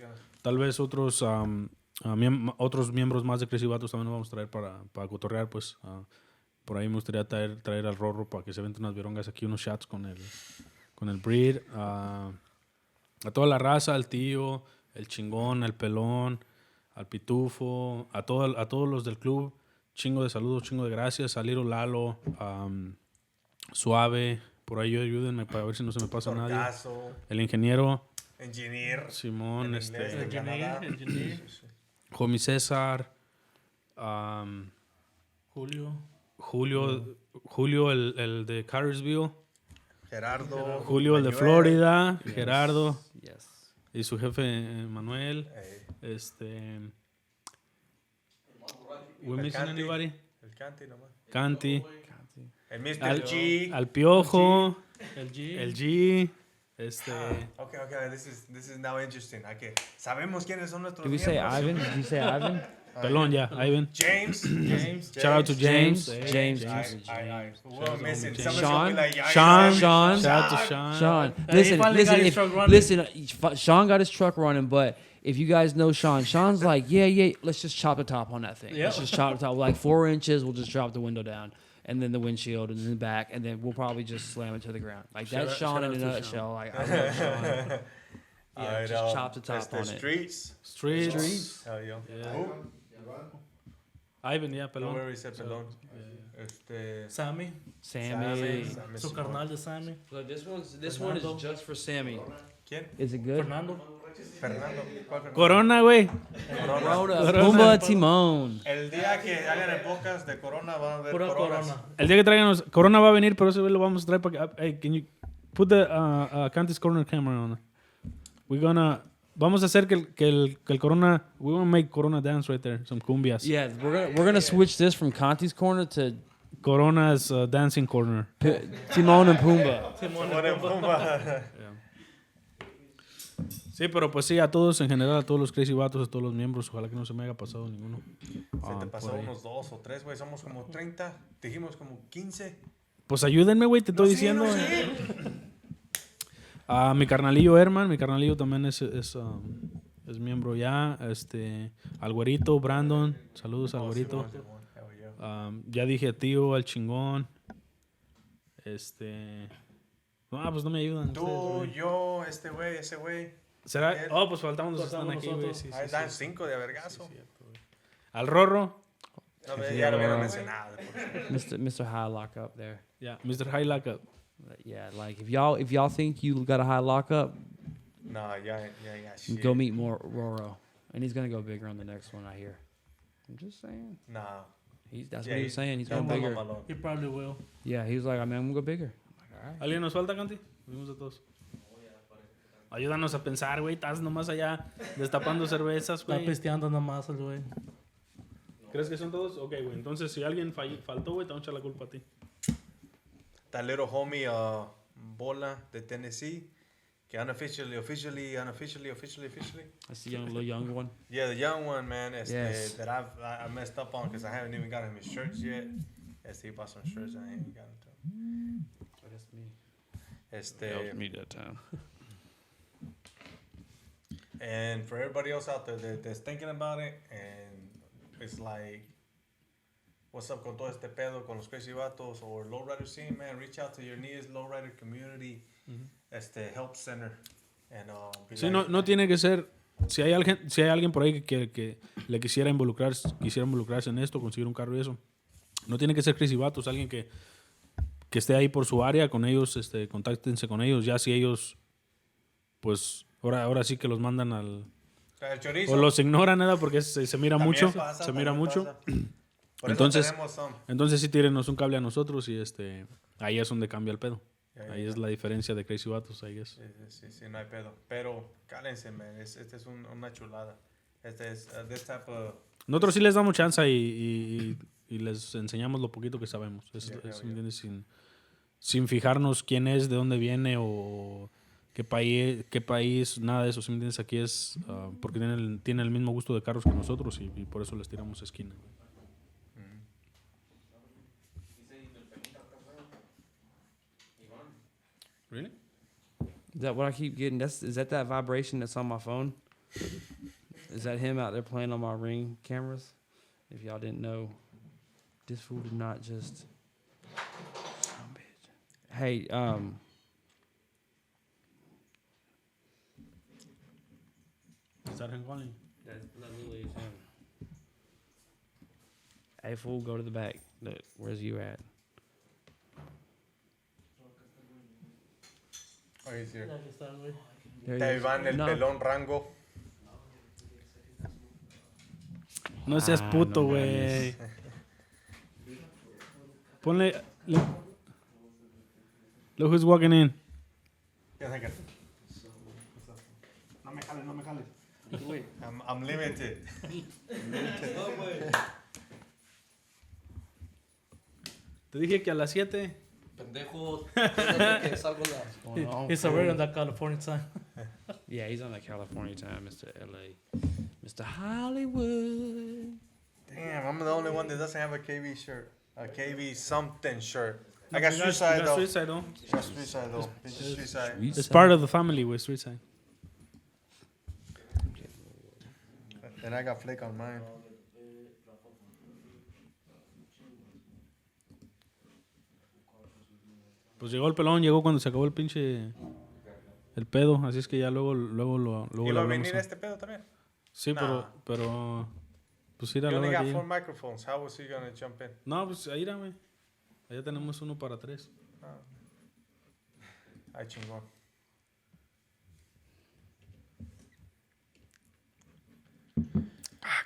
otros miembros más de Krazy Vatos también nos vamos a traer para cotorrear, pues por ahí me gustaría traer al Rorro para que se venten unas virongas aquí, unos shots con el Breed, a toda la raza, al tío, el chingón, el pelón, al pitufo, a todos los del club, chingo de saludos, chingo de gracias, a Little Lalo, Suave, por ahí ayúdenme para ver si no se me pasa nadie. Torcazo, El ingeniero, engineer, Simón, en inglés de Canadá. Engineer. Homie César, Julio el de Cartersville, Gerardo, Julio el de Manuel. Florida, Gerardo Yes. y su jefe Manuel. Ey, We missing Canti. anybody? el Canti nomás. Canti, El Mr. Al- G. al Piojo, El G. el G, Okay, this is now interesting. Okay. Sabemos quiénes son nuestros Did we say miembros. Ivan? Did you say Ivan? pelón ya, Ivan. James. Shout out to James. James. We're missing. James. Somebody's Sean. gonna be like, yeah, Sean. Sean. Shout out to Sean. Sean, He listen, finally got his truck running. Sean got his truck running, but if you guys know Sean's like, yeah, let's just chop the top on that thing. Yep. Let's just chop the top, like 4 inches. We'll just drop the window down, and then the windshield, and then the back, and then we'll probably just slam it to the ground. Like that's Sean in a nutshell. Like I love Sean. Yeah, just chop the top on it. Streets. Streets. Hell yeah. Yeah. Who? Ivan, ya, No, pelón. where he said pelón. Sammy. Sammy. Su carnal de Sammy. So this one is just for Sammy. ¿Quién? Is it good? Fernando. Fernando. ¿Cuál Fernando? Corona, güey. Corona. Pumba Timon. El día que hagan el podcast de Corona van a ver Pura coronas. corona. El día que traigan Corona va a venir, pero ese güey lo vamos a traer para que. Hey, can you put the Cantis Corner camera on? Vamos a hacer que el Corona. We want to make Corona dance right there. Some cumbias. Yeah, we're gonna switch this from Conti's corner to Corona's Dancing Corner. Timon and Pumbaa. Sí, pero pues sí, a todos en general, a todos los Krazy Vatos, a todos los miembros, ojalá que no se me haya pasado ninguno. Se te pasó por ahí. unos 2 o 3, güey. Somos como 30. Dijimos como 15. Pues ayúdenme, güey, te estoy No, sí, diciendo. no, sí. Mi carnalillo Herman, mi carnalillo también es miembro ya. Al güerito, Brandon, saludos al Oh, güerito. Simón. Hell yeah. Ya dije a tío, al chingón. No, pues no me ayudan. Tú, ustedes, güey. yo, ese güey. ¿Será? Él. Oh, pues faltamos los que están Faltamos aquí, güey. nosotros. Sí, sí, Ahí sí. dan 5 de vergazo. Al Rorro. No, ya lo hubiera mencionado. Mr. High Lockup there. Ya, Mr. High Lockup. Yeah, like if y'all think you got a high lockup, No, ya, shit. go meet more Roro, and he's gonna go bigger on the next one. I hear. I'm just saying. Nah. That's Yeah, what he was saying. He's ya going está bigger. mamalón. He probably will. Yeah, he was like, I mean, I'm gonna go bigger. I'm like, all right. ¿Alguien nos falta, Canti? Vimos a todos. Ayúdanos a pensar, güey. Estás nomás allá destapando cervezas, Está güey. pisteando nada más el güey. ¿Crees que son todos? Ok, güey. Entonces, si alguien faltó, güey, te vamos a echar la culpa a ti. That little homie, Bola de Tennessee, que officially. That's the little young one. Yeah, the young one, man. Yes. That I messed up on because I haven't even gotten him his shirts yet. He bought some shirts I ain't gotten to him. That's me. Este, me that time. and for everybody else out there that's thinking about it, and it's like, what's up con todo este pedo con los Krazy Vatos or lowrider scene, man? Reach out to your nearest lowrider community, help center, and be Sí, like, no tiene que ser. Si hay alguien por ahí que le quisiera involucrarse en esto, conseguir un carro y eso, no tiene que ser Krazy Vatos, alguien que esté ahí por su área, con ellos, contáctense con ellos. Ya si ellos, pues, ahora sí que los mandan al. el chorizo. O los ignoran, nada, porque se mira También mucho. pasa, se mira también mucho. pasa. Por Entonces- eso tenemos Entonces sí tírenos un cable a nosotros y ahí es donde cambia el pedo. Ya, Ahí ya, es la diferencia de Krazy Vatos, ahí es. Sí, no hay pedo. Pero cálense, man. Este es una chulada. Este es this type of. Nosotros sí les damos chance y les enseñamos lo poquito que sabemos. Ya, ¿Me ya. entiendes? Sin fijarnos quién es, de dónde viene o qué país, nada de eso. ¿Sí me entiendes? Aquí es porque tienen el mismo gusto de carros que nosotros y por eso les tiramos esquina. Really? Is that what I keep getting? Is that vibration that's on my phone? Is that him out there playing on my Ring cameras? If y'all didn't know, this fool did not just. Son of a bitch. Hey, Is that him calling? that literally is him. Hey, fool, go to the back. Look, where's you at? Oh, he's here. Ya que está, güey. There Te he is. Iván el No. pelón rango. No seas Ah, puto, no güey. mames. Ponle. Look who's walking in. No me jales. I'm limited. Te dije que a las 7. Pendejo, fíjate que salgo las. Going on, He's fool. already on that California time. Yeah, he's on that California time, Mr. LA. Mr. Hollywood. Damn, I'm the only one that doesn't have a KV shirt. A KV something shirt. I got You street side though. Street side, though. I got street side though. It's just street side. It's part of the family with street side. And I got flake on mine. Pues llegó el pelón, llegó cuando se acabó el pinche. El pedo, así es que ya luego ¿Y le va a hablamos. venir este pedo también? Sí, Nah. pero. Pues ir a You la only hora got que 4 llegue. microphones. How was he gonna jump in? No, pues ahí era, güey. Allá tenemos uno para 3. Ay, chingón.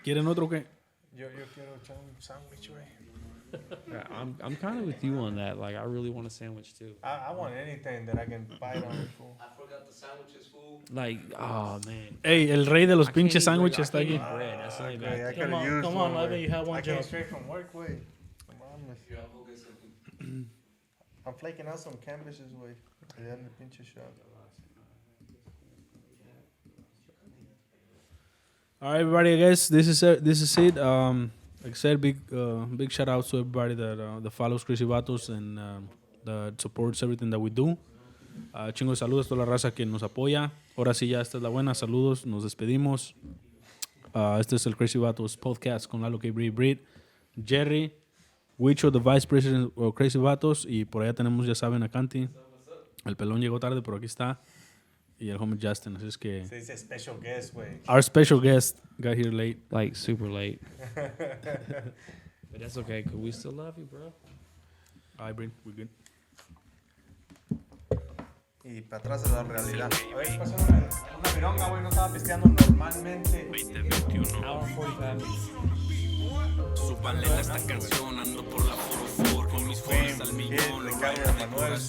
¿Quieren otro o qué? Yo quiero echar un sándwich, güey. Yeah, I'm kind of with you on that. Like, I really want a sandwich too. I want anything that I can bite on. Fool. I forgot the sandwiches, fool. Like, oh man. Ey, el rey de los I can't pinches eat bread. sándwiches I está can't aquí. eat bread. That's the only Okay, I bad thing. could have used Come one. on, I bet güey. you have one I came job. straight from work, güey. Mames. I'm flaking out some canvases, güey. Allá en el pinche shop. All right, everybody. I guess this is it. Like I said, big shout out to everybody that follows Krazy Vatos and that supports everything that we do. Chingo de saludos a toda la raza que nos apoya. Ahora sí, ya esta es la buena. Saludos, nos despedimos. Este es el Krazy Vatos podcast con Lalo K. Breed, Jerry, Wicho, the Vice President of Krazy Vatos, y por allá tenemos, ya saben, a Canti. El pelón llegó tarde, pero aquí está. Y el homie Justin, así es que... Se dice special guest, güey. Our special guest got here late. Like super late. But that's okay, cause we still love you, bro. All right, Breed, we're good. Y para atrás de la realidad. A ver, pasó una pironga, güey. No estaba pisteando normalmente. 2021. Hour 45. Súbanle esta canción, ando por la 4 con mis foros al millón. Ricardo, Manuel,